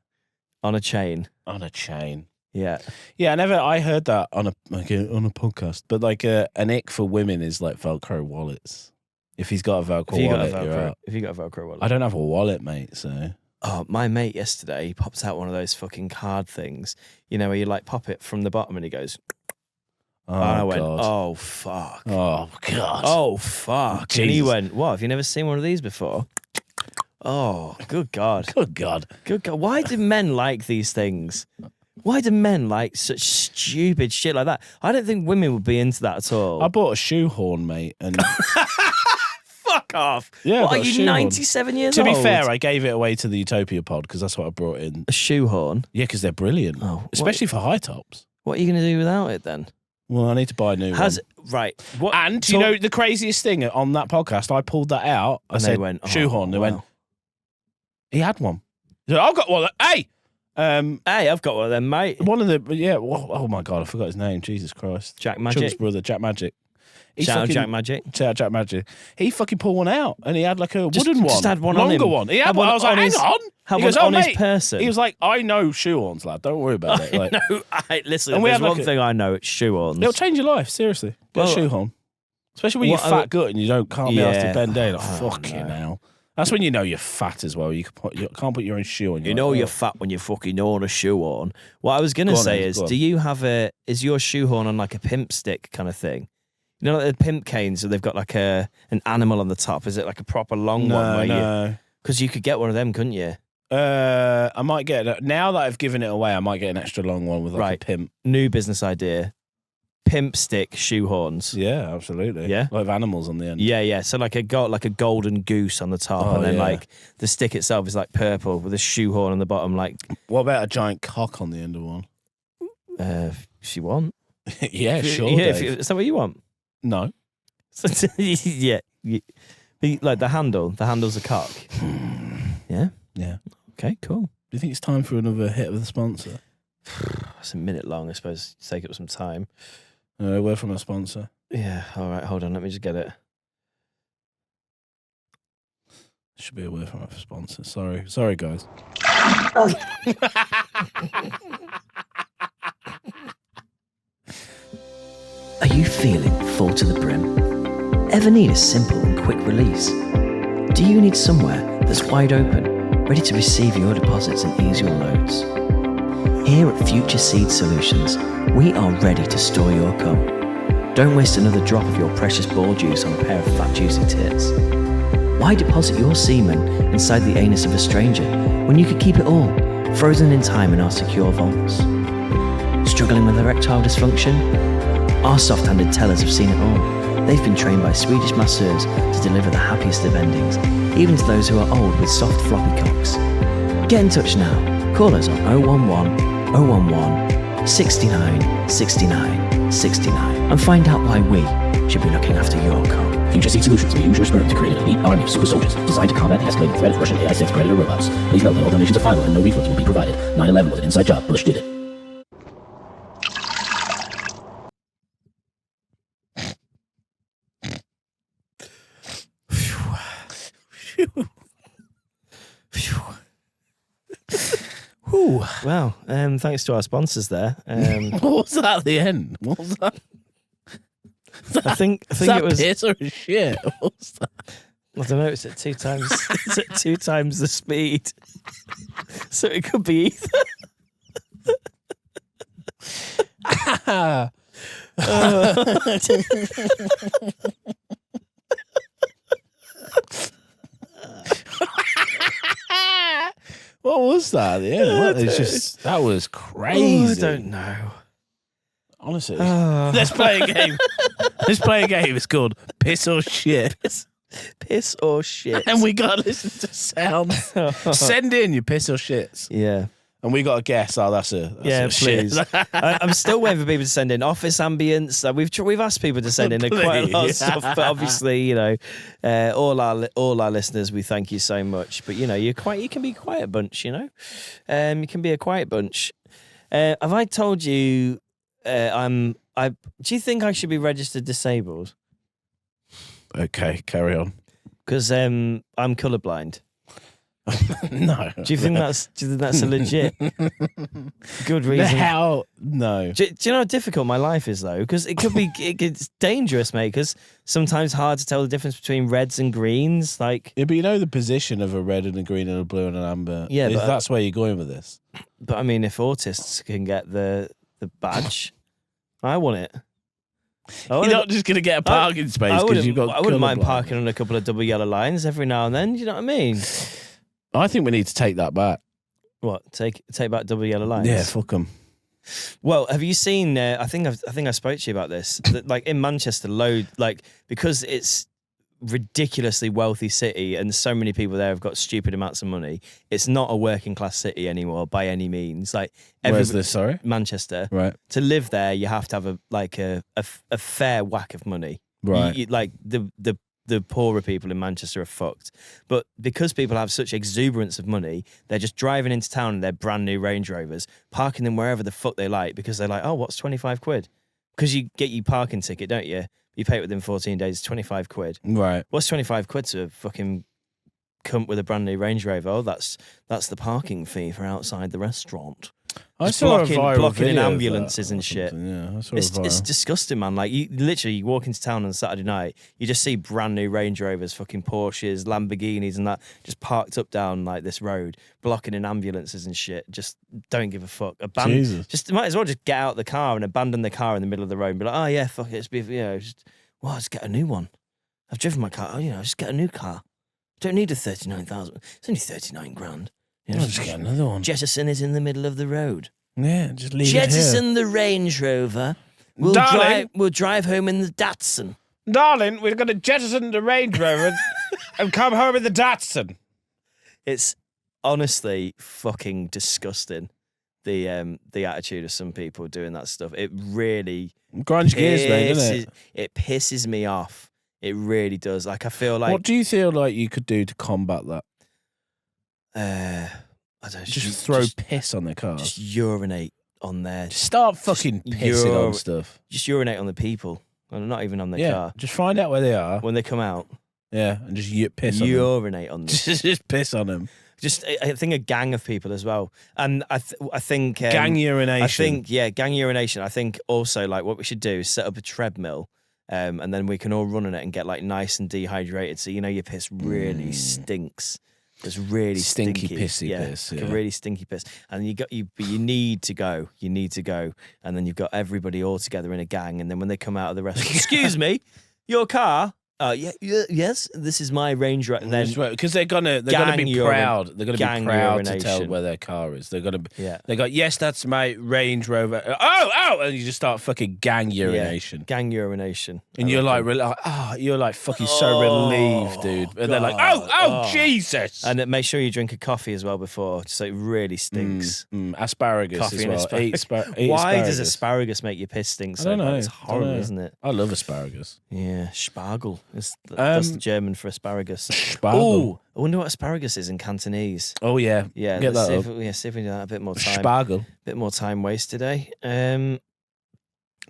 On a chain. On a chain. Yeah. Yeah, I heard that on a podcast, but like an ick for women is like Velcro wallets. If he's got a Velcro wallet, you're out. If you got a Velcro wallet. I don't have a wallet, mate, so. Oh, my mate yesterday, he pops out one of those fucking card things, you know, where you like pop it from the bottom and he goes, Oh, and I went, God. oh, fuck. Oh, God. Oh, fuck. And he Jesus. went, what, have you never seen one of these before? Oh, good God. Good God. Good God. Why do men like these things? Why do men like such stupid shit like that? I don't think women would be into that at all. I bought a shoehorn, mate, and Fuck off. Yeah, What, I are got a you shoehorn. 97 years to old? be fair, I gave it away to the Utopia pod because that's what I brought in. A shoehorn? Yeah, because they're brilliant, Oh, especially for high tops. What are you going to do without it then? Well, I need to buy a new one. Right. What, And you know the craziest thing on that podcast, I pulled that out. I And said they went, oh, shoehorn. They wow. went, he had one. He said, I've got one. Hey, Hey, I've got one of them, mate. one of the oh my God, I forgot his name. Jesus Christ, Jack Chuck's Magic. brother, Jack Magic. He Shout out fucking- Jack Magic. Shout out Jack Magic. He fucking pulled one out, and he had like a wooden one, just had one on longer him. one. He had Had one. one I was like, on hang his- on. Had He one goes, oh, on his mate. person. He was like, I know shoehorns, lad. Don't worry about it. Like, No, listen, And if we there's had like one a- thing I know, it's shoehorns. it'll change your life. Seriously, get Well, a shoehorn, especially when you're what- fat gut and you can't be asked to Yeah. bend down. Like, Oh, fucking no. hell. That's when you know you're fat as well. You can't put your own shoe on. You You're know like, you're oh. fat when you fucking own a shoe on. What I was going to Go on say then, is, go on. do you have is your shoehorn on like a pimp stick kind of thing? You know, like the pimp canes, so they've got like an animal on the top. Is it like a proper long one? No. Because you could get one of them, couldn't you? I might get now that I've given it away. I might get an extra long one with like Right. a pimp. New business idea. Pimp stick shoehorns. Yeah, absolutely. Yeah? like animals on the end. Yeah. So like a golden goose on the top, Oh, and then yeah. like the stick itself is like purple with a shoehorn on the bottom. Like, What about a giant cock on the end of one? if you want, Yeah, sure. Yeah, Dave. is that what you want? No. Yeah. Like the handle. The handle's a cock. Yeah. Yeah. Okay. Cool. Do you think it's time for another hit of the sponsor? It's a minute long, I suppose. Take up some time. Word from a sponsor. Yeah. All right. Hold on. Let me just get it. Should be a word from a sponsor. Sorry, guys. Are you feeling full to the brim? Ever need a simple and quick release? Do you need somewhere that's wide open, ready to receive your deposits and ease your loads? Here at Future Seed Solutions, we are ready to store your cum. Don't waste another drop of your precious ball juice on a pair of fat, juicy tits. Why deposit your semen inside the anus of a stranger when you could keep it all, frozen in time in our secure vaults? Struggling with erectile dysfunction? Our soft-handed tellers have seen it all. They've been trained by Swedish masseurs to deliver the happiest of endings, even to those who are old with soft floppy cocks. Get in touch now. Call us on 011 011 69 69 69 and find out why we should be looking after your cock. Future Seed Solutions may use your sperm to create an elite army of super soldiers designed to combat the escalating threat of Russian AI sex predator robots. Please note that all donations are final and no refunds will be provided. 9/11 was an inside job. Bush did it. Whew. Well, thanks to our sponsors there. What was that at the end? What was that? I think Is that it was. piss or shit? What was that? I don't know. It's at 2 times. It's at 2 times the speed, so it could be either. What was that at the end? What? It's just that was crazy. Oh, I don't know. Honestly, Oh. let's play a game. Let's play a game. It's called Piss or Shit, Piss or shit. and we gotta listen to sounds. Send in your piss or shits, Yeah. and we gotta guess. Oh, that's a Please. Shit. I'm still waiting for people to send in office ambience. We've asked people to send in quite a lot of Please. stuff, but obviously, you know, all our listeners, we thank you so much. But you know, you can be a quiet bunch. You know, you can be a quiet bunch. Have I told you? Do you think I should be registered disabled? Okay, carry on. Because I'm colourblind. No. Do you think that's a legit good reason? How? No. Do you know how difficult my life is though? Because it's dangerous, mate. Because sometimes hard to tell the difference between reds and greens. Like, Yeah, but you know the position of a red and a green and a blue and an amber. Yeah, but that's where you're going with this. but I mean, if autists can get the badge, I want it. You're not just going to get a parking space because you've got. I wouldn't mind colour-blind. parking on a couple of double yellow lines every now and then. Do you know what I mean? I think we need to take that back. What, take back double yellow lines? Yeah, fuck them. Well, have you seen? I think I spoke to you about this. That, like in Manchester, because it's ridiculously wealthy city and so many people there have got stupid amounts of money. It's not a working class city anymore by any means. Like Where's this? Sorry, Manchester. right. To live there, you have to have a fair whack of money. Right. Like the poorer people in Manchester are fucked. But because people have such exuberance of money, they're just driving into town in their brand new Range Rovers, parking them wherever the fuck they like because they're like, oh, what's 25 quid? Because you get your parking ticket, don't you? You pay it within 14 days, 25 quid. Right. What's 25 quid to a fucking cunt with a brand new Range Rover? Oh, that's the parking fee for outside the restaurant. I Just saw blocking a viral in video of ambulances that and or shit. something, Yeah, I saw It's disgusting, man. Like you walk into town on Saturday night, you just see brand new Range Rovers, fucking Porsches, Lamborghinis, and that just parked up down like this road, blocking in ambulances and shit. Just don't give a fuck. Jesus. Just might as well just get out the car and abandon the car in the middle of the road and be like, oh yeah, fuck it, just get a new one. I've driven my car. Just get a new car. Don't need a 39,000. It's only 39 grand. Just get another one. Jettison is in the middle of the road. Yeah, just leave it Jettison the Range Rover. We'll drive home in the Datsun. here. Darling, we're going to jettison the Range Rover and come home in the Datsun. It's honestly fucking disgusting. The attitude of some people doing that stuff. It really Grunge gears, mate, doesn't it? It pisses me off. It really does. Like I feel like What do you feel like you could do to combat that? I don't know, Just throw piss on their cars. just urinate on there. Just start fucking pissing on stuff. Just urinate on the people. And not even on the Yeah, car. just find out where they are. When they come out, Yeah, and just piss on them. urinate on them. Just piss on them. Just, I think a gang of people as well. And I think... Gang urination. I think, gang urination. I think also, like, what we should do is set up a treadmill and then we can all run on it and get, like, nice and dehydrated. So, your piss really stinks. It's really Stinky, stinky. pissy piss, Like yeah. a really stinky piss. And but you need to go. You need to go. And then you've got everybody all together in a gang. And then when they come out of the restaurant, excuse me, your car? Yes, this is my Range Rover. Then Because they're gonna be proud. They're gonna be proud to tell where their car is. They're gonna. They go, yes, that's my Range Rover. Oh, and you just start fucking gang urination. Gang urination. And you're like, you're like fucking so relieved, dude. And they're like, oh, Jesus. And make sure you drink a coffee as well before, so it really stinks. Asparagus Coffee as and well. asparagus. Eat Why does asparagus. asparagus make your piss stink so I don't know. bad? It's horrible, isn't it? I love asparagus. Yeah, Spargel. That's the German for asparagus. Spargel. Oh, I wonder what asparagus is in Cantonese. Oh yeah, Yeah, Get let's that see up. if we do that a bit more time. Spargel. Bit more time waste today.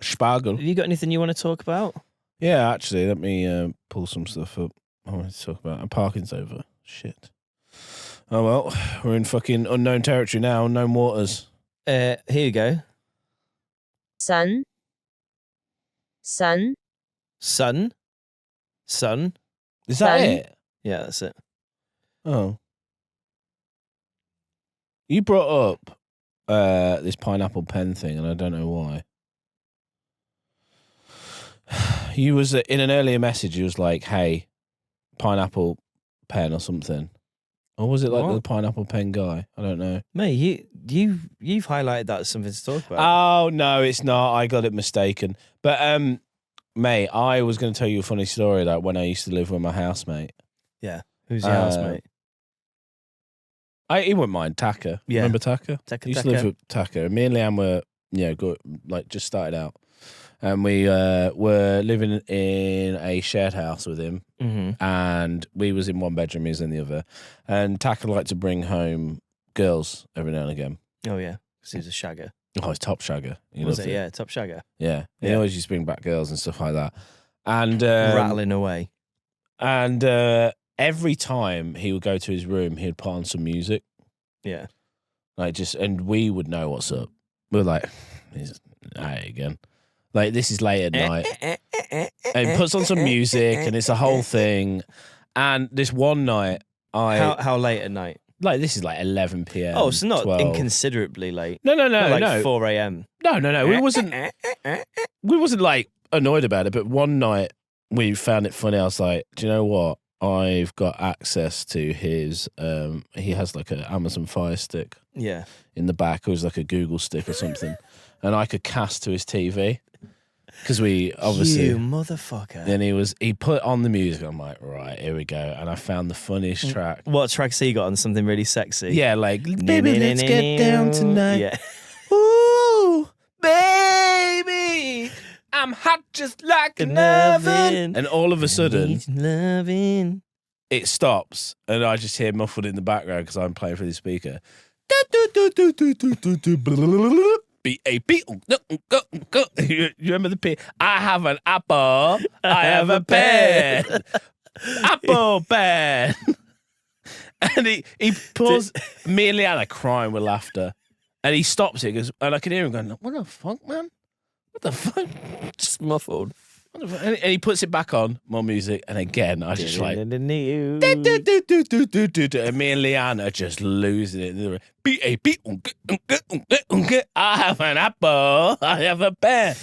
Spargel. Have you got anything you want to talk about? Yeah, actually, let me pull some stuff up. I want to talk about parking's over. Shit. Oh well, we're in fucking unknown territory now. Unknown waters. Here you go. Sun. Sun. Is that Sun. it? Yeah, that's it. Oh. You brought up this pineapple pen thing, and I don't know why. You was in an earlier message. You was like, "Hey, pineapple pen or something," or was it like What? the pineapple pen guy? I don't know. Mate, you've highlighted that as something to talk about. Oh no, it's not. I got it mistaken. But mate, I was going to tell you a funny story. Like when I used to live with my housemate. Yeah. Who's your housemate? He wouldn't mind Taka. Yeah. Remember Taka? Taka, Used to live with Taka. And me and Leanne were, just started out. And we were living in a shared house with him. Mm-hmm. And we was in one bedroom, he was in the other. And Taka liked to bring home girls every now and again. Oh, yeah. Because he was a shagger. Oh, he's top shagger. He Was loved it? Yeah, top shagger. Yeah. He Yeah. always used to bring back girls and stuff like that. And Rattling away. And every time he would go to his room, he'd put on some music. Yeah. Like and we would know what's up. We're like, he's again. Like, this is late at night. And he puts on some music and it's a whole thing. And this one night, How late at night? Like, this is like 11 p.m. Oh, so not 12. inconsiderably late. No, Not like no. 4 a.m. No. We wasn't like annoyed about it. But one night we found it funny. I was like, do you know what? I've got access to his, he has like an Amazon Fire Stick Yeah. in the back. It was like a Google stick or something. And I could cast to his TV. Because we obviously... You motherfucker. Then he put on the music. I'm like, right, here we go. And I found the funniest track. What track's he got on? Something really sexy? Yeah, like, baby, let's get down tonight. Yeah. Ooh, baby, I'm hot just like an oven. And all of a sudden, Loving. it stops. And I just hear muffled in the background because I'm playing through the speaker. B-A-B. You remember the P? I have an apple. I have a pen. Apple pen. And he pulls me and Leanne are crying with laughter. And he stops it and I can hear him going, what the fuck, man? What the fuck? Just muffled. And he puts it back on, more music, and again I just like And me and Leanne are just losing it. B-A-B. I have an apple. I have a pear.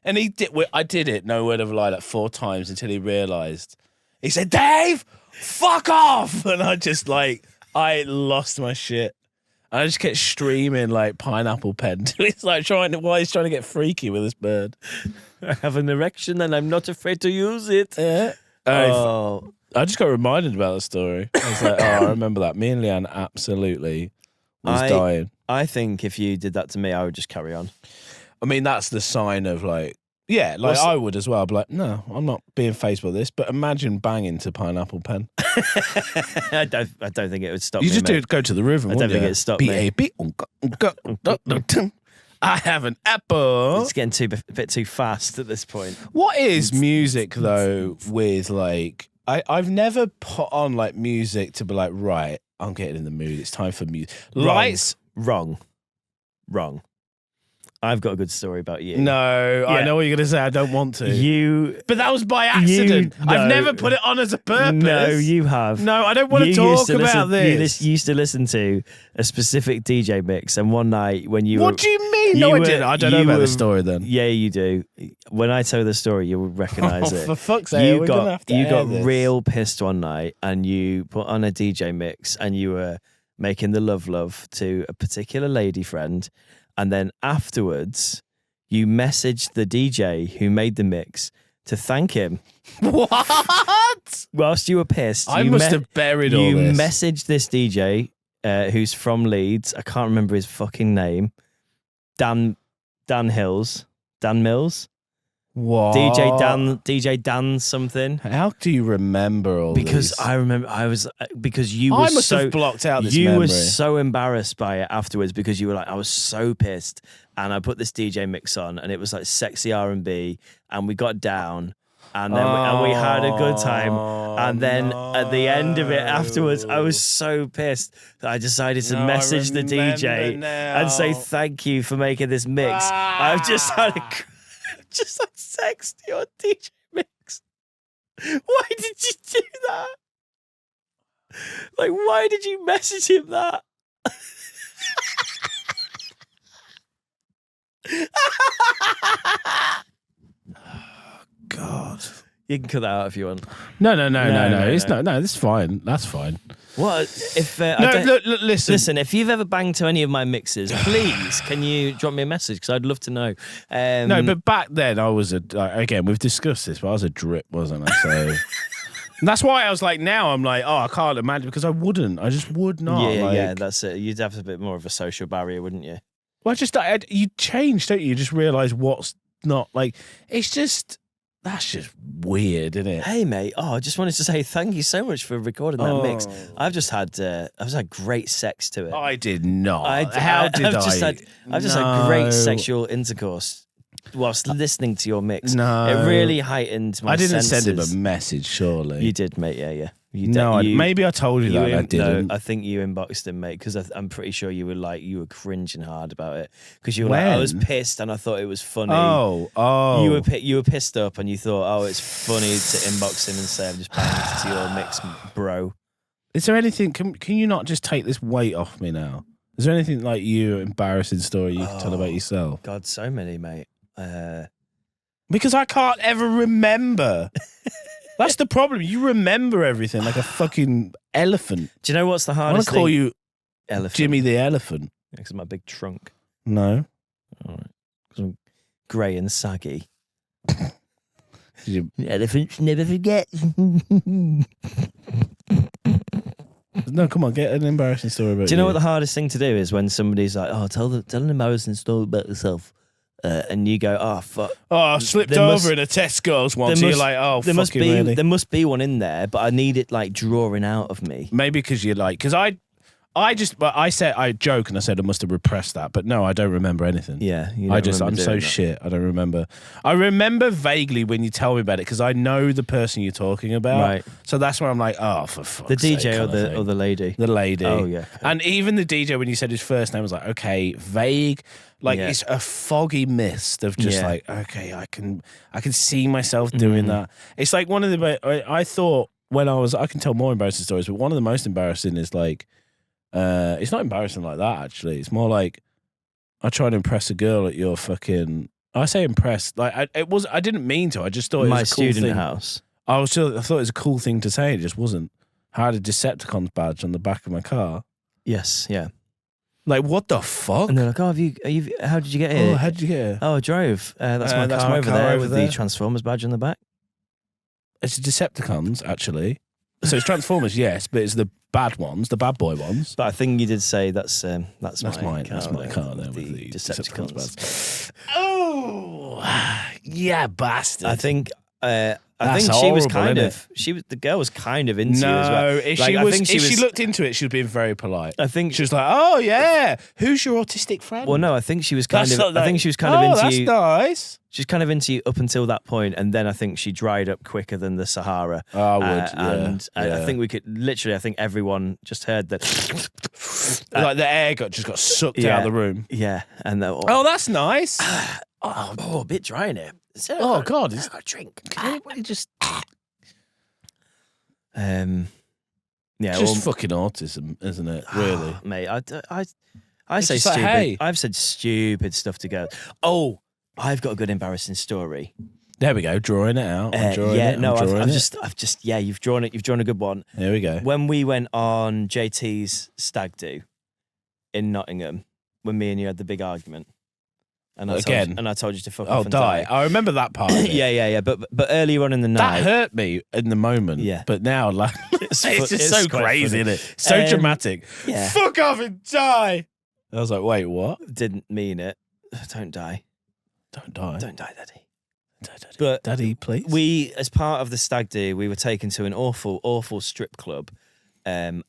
And I did it, no word of a lie, like 4 times until he realised. He said, Dave, fuck off! And I lost my shit. I just kept streaming like Pineapple Pen. He's like while he's trying to get freaky with this bird. I have an erection and I'm not afraid to use it. Yeah. Oh. I just got reminded about the story. I was like, I remember that. Me and Leanne absolutely was dying. I think if you did that to me, I would just carry on. I mean, that's the sign of like, yeah, like I would as well. I'd be like, no, I'm not being faced by this. But imagine banging to Pineapple Pen. I don't think it would stop You me. just mate. go to the rhythm. I don't think it'd stop me. B-A-B. I have an apple. It's getting a bit too fast at this point. What is music though? With like, I've never put on like music to be like, right, I'm getting in the mood. It's time for music. Lights. Wrong. I've got a good story about you. No, I know what you're going to say. I don't want to. But that was by accident. I've never put it on as a purpose. No, you have. No, I don't want to talk about this. You used to listen to a specific DJ mix, and one night when you What do you mean? No, I didn't. I don't know about the story then. Yeah, you do. When I tell the story, you will recognise it. For fuck's sake, you got real pissed one night, and you put on a DJ mix, and you were making the love to a particular lady friend. And then afterwards, you messaged the DJ who made the mix to thank him. What? Whilst you were pissed. I must have buried all this. You messaged this DJ who's from Leeds. I can't remember his fucking name. Dan Mills. What? DJ Dan something. How do you remember all because these? I remember because you were I must have blocked out this you memory. were so embarrassed by it afterwards because you were like, I was so pissed, and I put this DJ mix on and it was like sexy R&B and we got down and then we had a good time, and then at the end of it afterwards I was so pissed that I decided to message the DJ and say thank you for making this mix. I've just had sex to your DJ mix. Why did you do that? Like, why did you message him that? God. You can cut that out if you want. No. It's no. That's fine. That's fine. What if? Look, listen. Listen, if you've ever banged to any of my mixes, please can you drop me a message because I'd love to know. No, but back then I was again. We've discussed this, but I was a drip, wasn't I? So that's why I was like. Now I'm like, I can't imagine because I wouldn't. I just would not. Yeah, that's it. You'd have a bit more of a social barrier, wouldn't you? Well, you change, don't you? You just realise what's not like. It's just. That's just weird, isn't it? Hey, mate. I just wanted to say thank you so much for recording that mix. I've just had great sex to it. I did not. I've just had great sexual intercourse whilst listening to your mix. No. It really heightened my senses. I didn't send him a message, surely. You did, mate. Yeah. Maybe I told you that. I didn't. No, I think you inboxed him, mate, because I'm pretty sure you were cringing hard about it because you were like, I was pissed and I thought it was funny. Oh, you were pissed up and you thought, it's funny to inbox him and say I'm just banged to your mix, bro. Is there anything? Can you not just take this weight off me now? Is there anything like embarrassing story you can tell about yourself? God, so many, mate. Because I can't ever remember. That's the problem. You remember everything like a fucking elephant. Do you know what's the hardest thing? I want to call you elephant. Jimmy the elephant. Because of my big trunk. No. All right. Because I'm grey and saggy. Elephants never forget. No, come on, get an embarrassing story about you. Do you know what the hardest thing to do is when somebody's like, tell an embarrassing story about yourself. And you go, fuck. I slipped over in a Tesco's once. You're like, really? There must be one in there, but I need it like drawing out of me. Maybe because you're like, because I joke and I said I must have repressed that, but no, I don't remember anything. Yeah, I'm so shit. I don't remember. I remember vaguely when you tell me about it because I know the person you're talking about. Right. So that's where I'm like, for fuck's the DJ sake, or the lady. The lady. Oh yeah. And even the DJ when you said his first name I was like, okay, vague. Like it's a foggy mist of just like, okay, I can see myself doing that. It's like one of the. I thought when I can tell more embarrassing stories, but one of the most embarrassing is like. It's not embarrassing like that, actually. It's more like I tried to impress a girl at your fucking. I say impressed, like I didn't mean to. I just thought it was a cool student thing. house. I thought it was a cool thing to say. It just wasn't. I had a Decepticons badge on the back of my car. Yes, yeah. Like what the fuck? And they're like, how did you get here? How did you get here? I drove. That's my car over there with the Transformers badge on the back. It's Decepticons, actually. So it's Transformers, yes, but it's the bad ones, the bad boy ones. But I think you did say that's my car. That's my car there with the Decepticons. Oh, yeah, bastard. I think That's she was horrible, the girl was kind of into you as well. If she looked into it, she was being very polite. I think she was like, "Oh yeah, who's your autistic friend?" Well, no, I think she was kind of. I think she was kind of into you. That's nice. She's kind of into you up until that point, and then I think she dried up quicker than the Sahara. I would, I think we could literally. I think everyone just heard that, like the air got sucked out of the room. Yeah, and that's nice. a bit dry in here. Oh God, it's got a drink. Can anybody just yeah, just fucking autism, isn't it? Really, mate. I say stupid. Like, hey. I've said stupid stuff to go. Oh, I've got a good embarrassing story. There we go, drawing it out. I've just you've drawn it. You've drawn a good one. Here we go. When we went on JT's stag do in Nottingham, when me and you had the big argument. And I told you to fuck off and die. I remember that part. Of it. yeah. But earlier on in the night, that hurt me in the moment. Yeah. But now, like, it's just so crazy, isn't it? So dramatic. Yeah. Fuck off and die. I was like, wait, what? Didn't mean it. Don't die. Don't die. Don't die, Daddy. But Daddy, please. We, as part of the stag do, we were taken to an awful strip club, and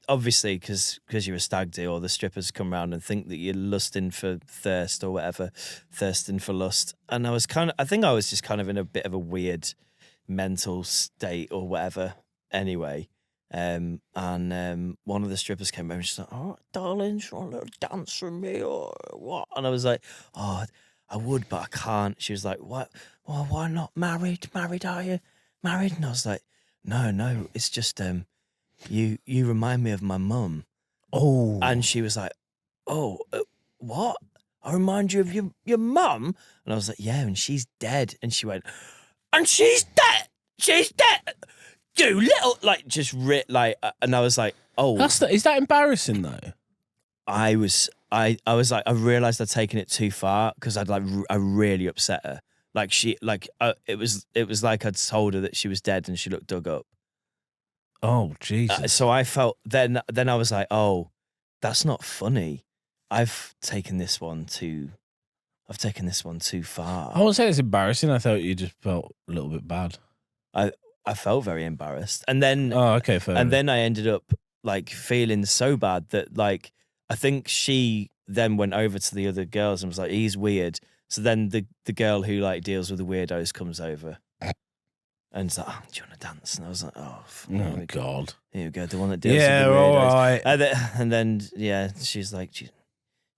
obviously because you're a stag do, or the strippers come around and think that you're lusting for thirst or whatever, thirsting for lust. And I think I was just kind of in a bit of a weird mental state or whatever. Anyway, and one of the strippers came over and she's like, "Oh, darling, do you want a little dance with me or what?" And I was like, "Oh, I would, but I can't." She was like, "What? Well, why not? Married, are you? Married?" And I was like, No, it's just you remind me of my mum." Oh. And she was like, "Oh, what? I remind you of your mum?" And I was like, "Yeah, and she's dead." And she went, "And she's dead? She's dead? You little," like, just and I was like, "Oh." Is that embarrassing though? I was like, I realised I'd taken it too far because I really upset her. Like it was like I'd told her that she was dead and she looked dug up. Oh, Jesus. So I felt then I was like, oh, that's not funny. I've taken this one too far. I wouldn't say it's embarrassing. I thought you just felt a little bit bad. I felt very embarrassed. And then then I ended up like feeling so bad that like I think she then went over to the other girls and was like, "He's weird." So then the girl who like deals with the weirdos comes over. And it's like, oh, do you want to dance? And I was like, oh God. here we go, the one that deals Yeah, with the all weirdos. right. And then she's like, do you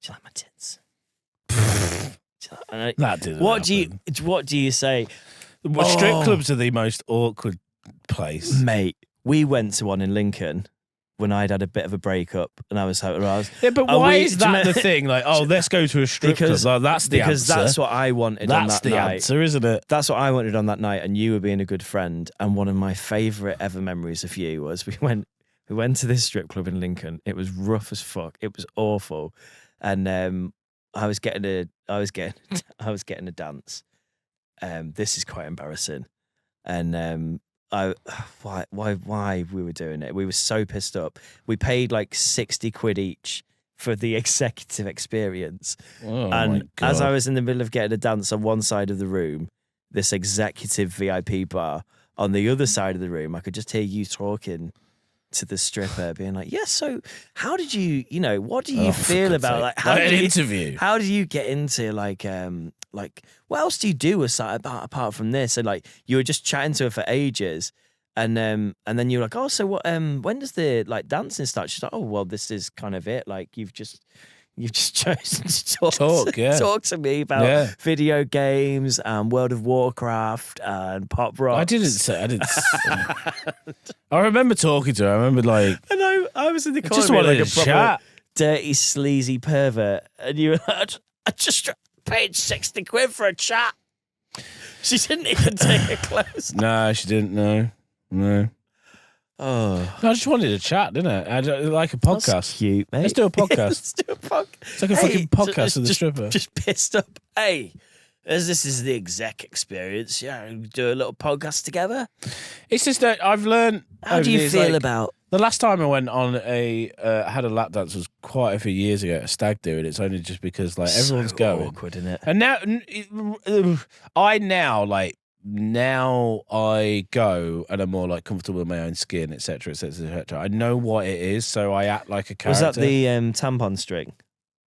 like my tits? And That didn't what happen. do you say? Strip Oh. clubs are the most awkward place. Mate, we went to one in Lincoln when I'd had a bit of a breakup, and I was Yeah, but Are why we- is do you that know- the thing? Like, oh, let's go to a strip because club. Like, that's the because answer. that's what I wanted on That's that the night. answer, isn't it? That's what I wanted on that night, and you were being a good friend. And one of my favourite ever memories of you was we went to this strip club in Lincoln. It was rough as fuck. It was awful, and I was getting a dance. This is quite embarrassing, and why we were doing it? We were so pissed up. We paid like 60 quid each for the executive experience. Oh, And my God. as I was in the middle of getting a dance on one side of the room, this executive VIP bar, on the other side of the room, I could just hear you talking to the stripper, being like, "Yeah, so how did you, what do you Oh, for feel God's about sake. like how Like do an you, interview. How do you get into like what else do you do apart from this?" And like you were just chatting to her for ages. And then you're like, oh, so what? When does the like dancing start? She's like, oh, well, this is kind of it. Like you've just chosen to talk to me about video games and World of Warcraft and pop rock. I didn't say. I remember talking to her. I remember like. And I was in the corner, just being wanted like to a proper chat. dirty, sleazy pervert, and you were like, I just paid 60 quid for a chat. She didn't even take her clothes. No, she didn't. No. Oh, No, I just wanted to chat, didn't I? I'd like a podcast. that's cute, mate. Let's do a podcast. Let's do a podcast. It's like a fucking podcast with a stripper. Just pissed up. Hey, as this is the exec experience, yeah, do a little podcast together. It's just that I've learned. How do you feel about? The last time I went on had a lap dance was quite a few years ago at a stag do, and it's only just because like everyone's So going. awkward, isn't it? And now I go and I'm more like comfortable in my own skin, etc., etc., etc. I know what it is, so I act like a character. Was that the tampon string?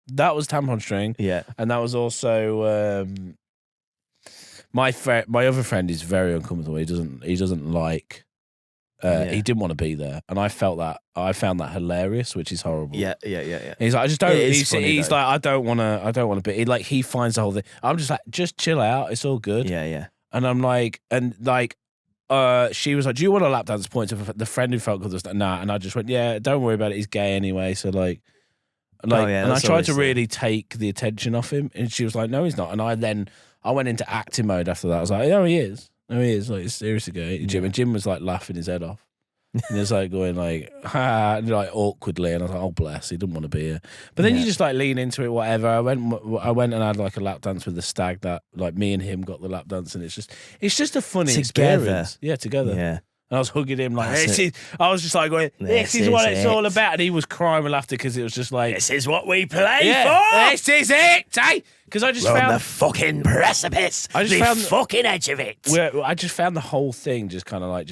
That was tampon string, Yeah. and that was also my other friend is very uncomfortable. He doesn't like. He didn't want to be there, and I found that hilarious, which is horrible. Yeah. He's like, I just don't. It is He's funny, though. like, I don't want to be. He finds the whole thing. I'm just like, just chill out. It's all good. Yeah. And I'm like, she was like, do you want a lap dance? Point to the friend who felt good. Was like, nah. And I just went, yeah, don't worry about it. He's gay anyway. So like, and I that's tried to always really take the attention off him, and she was like, no, he's not. And I went into acting mode after that. I was like, no, he is. Like, it's seriously gay. Jim and Jim was like laughing his head off. And he was like going like, ha, like awkwardly, and I was like, oh bless, he didn't want to be here. But then you just like lean into it, whatever. I went and had like a lap dance with the stag that like me and him got the lap dance, and it's just a funny Together. experience. Yeah, together. Yeah. And I was hugging him like, That's I was just like going, this is what it's all about, and he was crying with laughter because it was just like, This is what we play yeah, for. this is it, eh? Because I just We're on found the fucking precipice. I just the found- fucking edge of it. I just found the whole thing just kind of like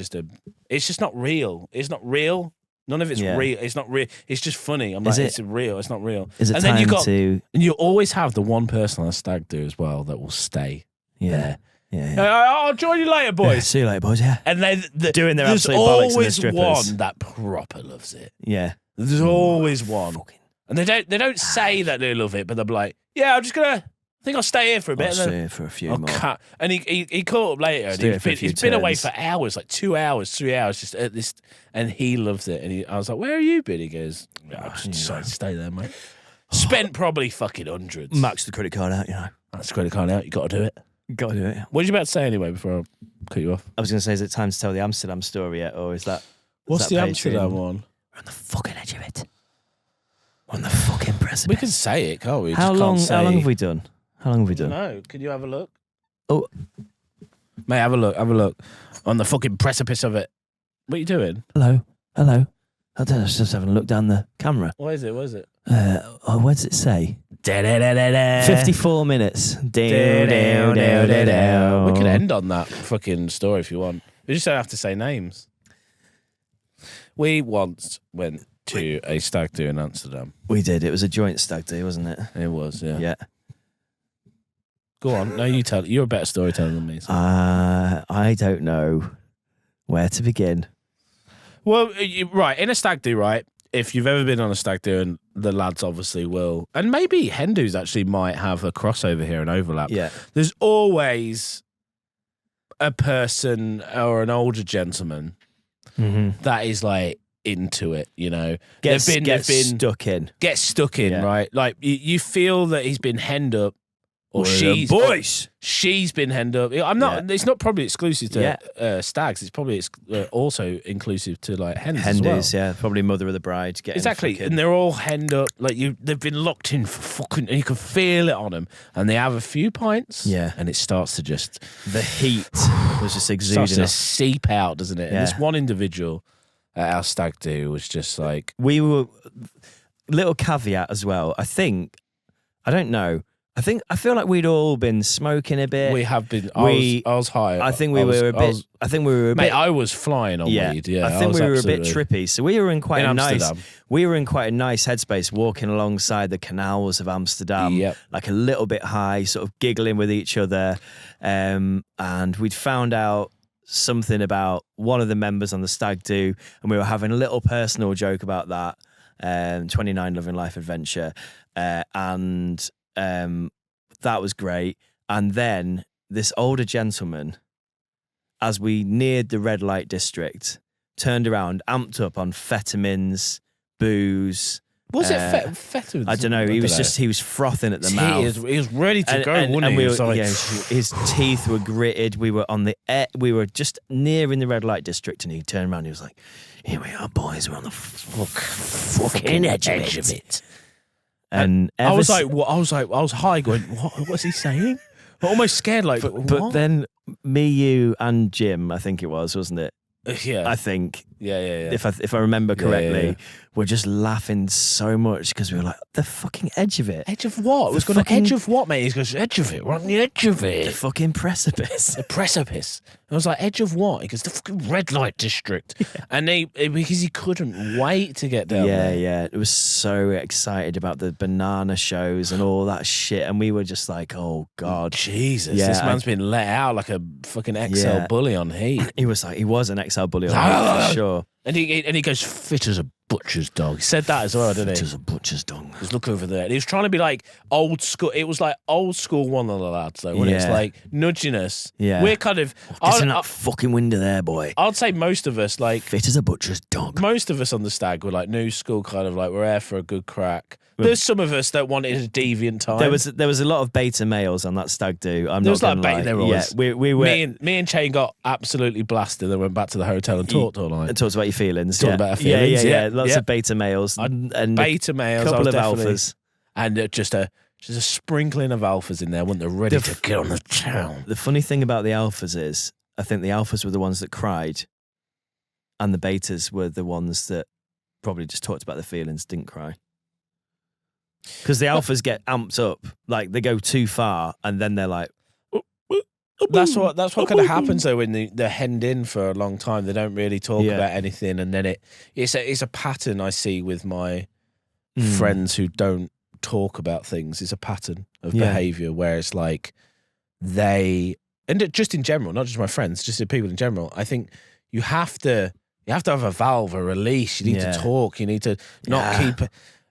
it's just not real. It's not real. None of it's real. It's not real. It's just funny. I'm like, it's real. It's not real. Is it and time then to? and you always have the one person on a stag do as well that will stay Yeah. there. Yeah. I'll join you later, boys. See you later, boys. Yeah. And then Doing their there's absolute bollocks and the always strippers. one that proper loves it. Yeah. There's always one, Fucking. and they don't say that they love it, but they're like, yeah, I think I'll stay here for a bit. I'll and then- stay here for a few Oh, more. and he called up later, and Stay here for a few he's been away turns. for hours, like 2 hours, 3 hours, just at this, and he loves it. And I was like, "Where are you been?" He goes, "I just decided to stay there, mate." Spent probably fucking hundreds. Max the credit card out. That's the credit card out. You got to do it. Got to do it. What did you about to say anyway before I cut you off? I was going to say, is it time to tell the Amsterdam story yet, or is that? What's is the that Amsterdam Patreon? one? We're on the fucking edge of it. We're on the fucking precipice. We can say it, can't we? How Just long? Can't say, How long have we done? How long have we done? No, can you have a look? Oh. Mate, have a look. Have a look. On the fucking precipice of it. What are you doing? Hello. I don't know. I was just having a look down the camera. What is it? What is it? What does it say? 54 54 minutes. We could end on that fucking story if you want. We just don't have to say names. We once went to a stag do in Amsterdam. We did. It was a joint stag do, wasn't it? It was, yeah. Yeah. Go on. No, you tell. You're a better storyteller than me. So. I don't know. Where to begin? Well, right, in a stag do, right? If you've ever been on a stag do, and the lads obviously will, and maybe hen dos actually might have a crossover here, an overlap. Yeah. There's always a person or an older gentleman that is like into it, you know. Gets they've been stuck in. Get stuck in, Yeah. right? Like you feel that he's been henned up, or she's been henned up. I'm not. Yeah. It's not probably exclusive to stags. It's probably also inclusive to like hens as well. Hendos, yeah, probably mother of the bride. Getting Exactly, fucking- and they're all henned up. Like they've been locked in for fucking. And you can feel it on them, and they have a few pints. Yeah. and it starts to just the heat was just starts exuding to off. seep out, doesn't it? Yeah. And this one individual at our stag do was just like, We were little caveat as well. I don't know. I feel like we'd all been smoking a bit. we have been. we- I was high. I think we were a bit. I think we were a Mate, bit. I was flying on Yeah, weed. Yeah, I think was we were a bit absolutely- trippy. So we were in quite In a nice. Amsterdam. We were in quite a nice headspace, walking alongside the canals of Amsterdam. Yep. Like a little bit high, sort of giggling with each other, and we'd found out something about one of the members on the stag do, and we were having a little personal joke about that. 29 Loving Life Adventure, and that was great. And then this older gentleman, as we neared the red light district, turned around, amped up on fetamins, booze. Was it feta? I don't know. He was frothing at the mouth. He was ready to go, wasn't and he? we He were, was like, his teeth were gritted. We were on the we were just nearing the red light district, and he turned around. And he was like, "Here we are, boys. We're on the fucking edge of it." And I was like, what? I was high, going, what was he saying? Almost scared, like, but what? then me, you, and Jim, I think it was, wasn't it? Yeah, I think yeah. if I remember Yeah, correctly, yeah. we're just laughing so much because we were like the fucking edge of it, Edge of what? It was going to edge of what, mate? He goes, edge of it. We're on the edge of the it. fucking precipice. The precipice. I was like, edge of what? He goes, the fucking red light district. And because he couldn't wait to get down Yeah, there. yeah. It was so excited about the banana shows and all that shit, and we were just like, oh god. Jesus, Yeah, this man's been let out like a fucking XL Yeah. bully on heat. He was an XL bully for sure. And he goes, fit as a butcher's dog. He said that as well, didn't he? It was a butcher's dog. Just look over there. And he was trying to be like old school. It was like old school one of the lads, though, when it's Yeah. like nudging us. Yeah. We're kind of. Get in that fucking window there, boy. I'd say most of us, like, Fit as a butcher's dog. most of us on the stag were like new school, kind of like we're there for a good crack. There's some of us that wanted a deviant time. There was a lot of beta males on that stag do. I'm There not was like gonna beta. lie. There was. Yeah, we were. Me and Shane got absolutely blasted. Then went back to the hotel and talked all night. and talked about your feelings. Talked yeah. about our feelings, Yeah. yeah. Lots Yeah. of beta males and Beta males, a I couple was of definitely- alphas. and just a sprinkling of alphas in there, weren't they? Ready to get on the town. The funny thing about the alphas is, I think the alphas were the ones that cried, and the betas were the ones that probably just talked about their feelings, didn't cry. Because the alphas get amped up, like they go too far, and then they're like, That's what kind of happens though when they're henned in for a long time. They don't really talk Yeah. about anything, and then it's a pattern I see with my Hmm. friends who don't talk about things. It's a pattern of Yeah. behavior where it's like just in general, not just my friends, just the people in general. I think you have to have a valve, a release. You need Yeah. to talk. You need to not keep.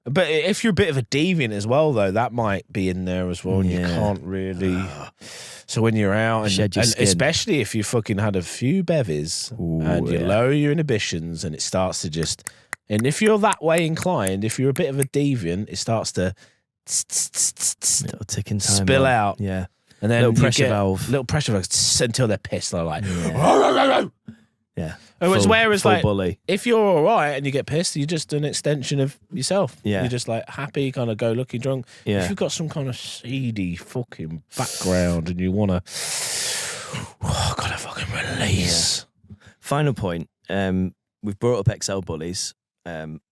But if you're a bit of a deviant as well, though, that might be in there as well, and you Yeah. can't really. So when you're out, and Shed your skin. especially if you fucking had a few bevies Ooh, and you yeah. lower your inhibitions, and it starts to just. And if you're that way inclined, if you're a bit of a deviant, it starts to little ticking time spill bomb. out. Yeah. And then Little you pressure get valve. little pressure valve until they're pissed. They're like, Yeah. whereas full like bully. if you're all right and you get pissed, you're just an extension of yourself. Yeah. You're just like happy, kind of go lucky drunk. Yeah. If you've got some kind of seedy fucking background and you want to, gotta fucking release. Final point. We've brought up XL bullies.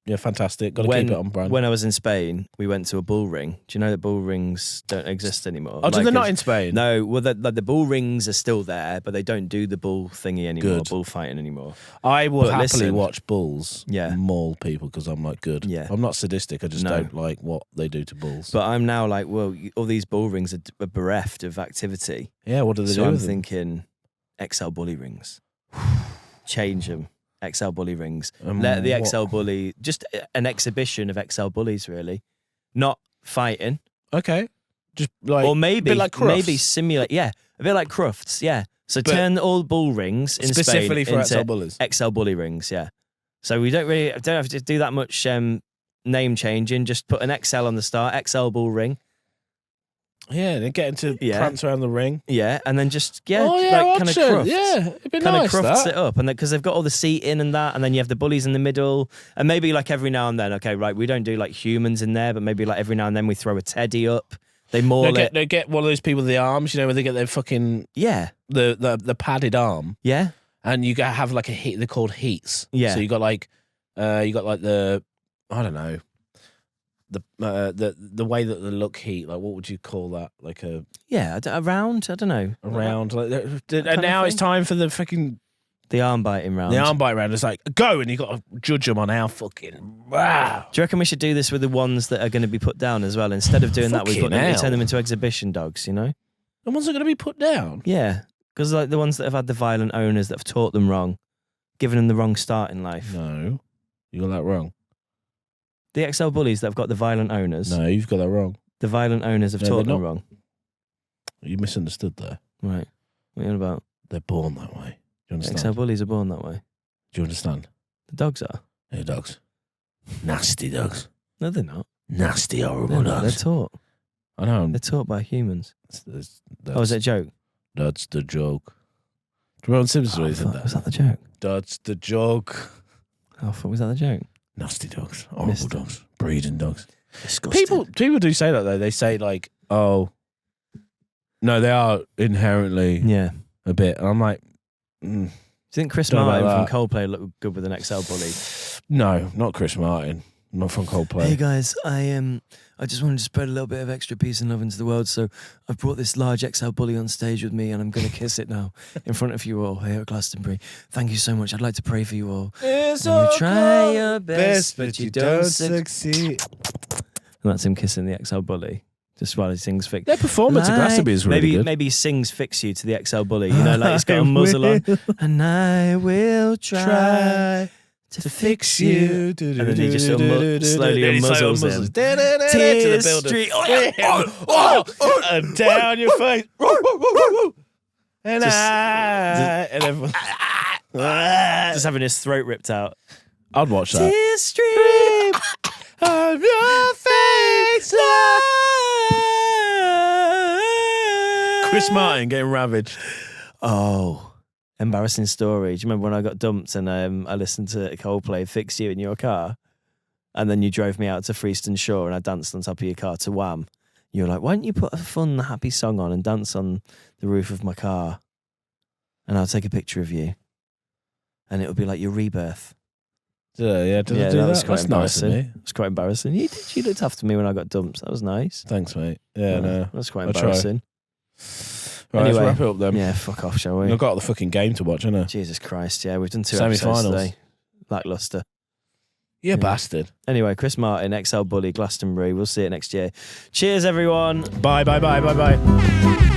Yeah, fantastic. Got to keep it on brand. When I was in Spain, we went to a bull ring. Do you know that bull rings don't exist anymore? Oh, do they not it's- in Spain? No, well, the bull rings are still there, but they don't do the bull thingy anymore, Good. bullfighting anymore. I will But happily listen- watch bulls Yeah. maul people because I'm like good. Yeah. I'm not sadistic. I just No. don't like what they do to bulls. But I'm now like, well, all these bull rings are bereft of activity. yeah, what do they So do I'm with them? thinking XL bully rings. change them. XL bully rings. Let the XL bully, just an exhibition of XL bullies, really. Not fighting. Okay. Just like, or maybe, a bit like Crufts. maybe simulate, a bit like Crufts, So turn all bull rings in specifically Spain for XL bullies. XL bully rings, So we don't have to do that much name changing. Just put an XL on the start, XL bull ring. Yeah, they're getting to prance around the ring. Yeah, and then just like kind of Crufts. Yeah, it'd be kind nice. Of Crufts it up, and because they've got all the seating and that, and then you have the bullies in the middle, and maybe like every now and then, okay, right, we don't do like humans in there, but maybe like every now and then we throw a teddy up. They maul it. They get one of those people with the arms, where they get their fucking the padded arm. Yeah, and you have like a heat. They're called heats. Yeah, so you got like the I don't know. The way that they look heat, like what would you call that? Like a round. I don't know. A round. Like, and now it's time for the fucking arm biting round. The arm bite round. It's like go, and you got to judge them on how fucking. Wow. Do you reckon we should do this with the ones that are going to be put down as well? Instead of doing that, we turn them into exhibition dogs. You know, the ones that are going to be put down. Yeah, because like the ones that have had the violent owners that have taught them wrong, given them the wrong start in life. No, you got that wrong. The XL bullies that have got the violent owners. No, you've got that wrong. The violent owners have taught them wrong. You misunderstood there. Right. What are you on about? They're born that way. Do you understand? XL bullies are born that way. Do you understand? The dogs are. They're dogs. Nasty dogs. No, they're not. Nasty, horrible dogs. They're taught. I know. They're taught by humans. Is that a joke? That's the joke. Do you remember on Simpsons where he said that? Was that the joke? That's the joke. Oh, was that the joke? Nasty dogs, horrible dogs, breeding dogs. Disgusting. People do say that though. They say like, "Oh, no, they are inherently a bit." And I'm like, do you think Chris Martin from Coldplay looked good with an XL bully? No, not Chris Martin. Not from Coldplay. Hey guys, I just wanted to spread a little bit of extra peace and love into the world, so I've brought this large XL bully on stage with me, and I'm going to kiss it now in front of you all here at Glastonbury. Thank you so much. I'd like to pray for you all. It's you try your best, but you don't succeed. And that's him kissing the XL bully. Just while he sings "Fix." Their performance at Glastonbury is really good. Maybe he sings "Fix You" to the XL bully. You know, like he's got a muzzle on, and I will try to fix you. And then he just slowly unmuzzles him. Tears street. And down your face. And just having his throat ripped out. I'd watch that. Tears stream of your face. Chris Martin getting ravaged. Oh. Embarrassing story. Do you remember when I got dumped and I listened to Coldplay "Fix You" in your car, and then you drove me out to Freeston Shore and I danced on top of your car to Wham? You were like, "Why don't you put a fun, happy song on and dance on the roof of my car, and I'll take a picture of you, and it'll be like your rebirth." Did I do that? Was quite That's nice of me. It was quite embarrassing. You looked after me when I got dumped. That was nice. Thanks, mate. Yeah, no, that's quite embarrassing. Right, anyway, let's wrap it up then. Yeah, fuck off, shall we? I've got the fucking game to watch, haven't I? Jesus Christ, yeah, we've done 2 Semi-finals episodes today. Lackluster. You bastard. Anyway, Chris Martin, XL bully, Glastonbury. We'll see it next year. Cheers, everyone. Bye, bye, bye, bye, bye.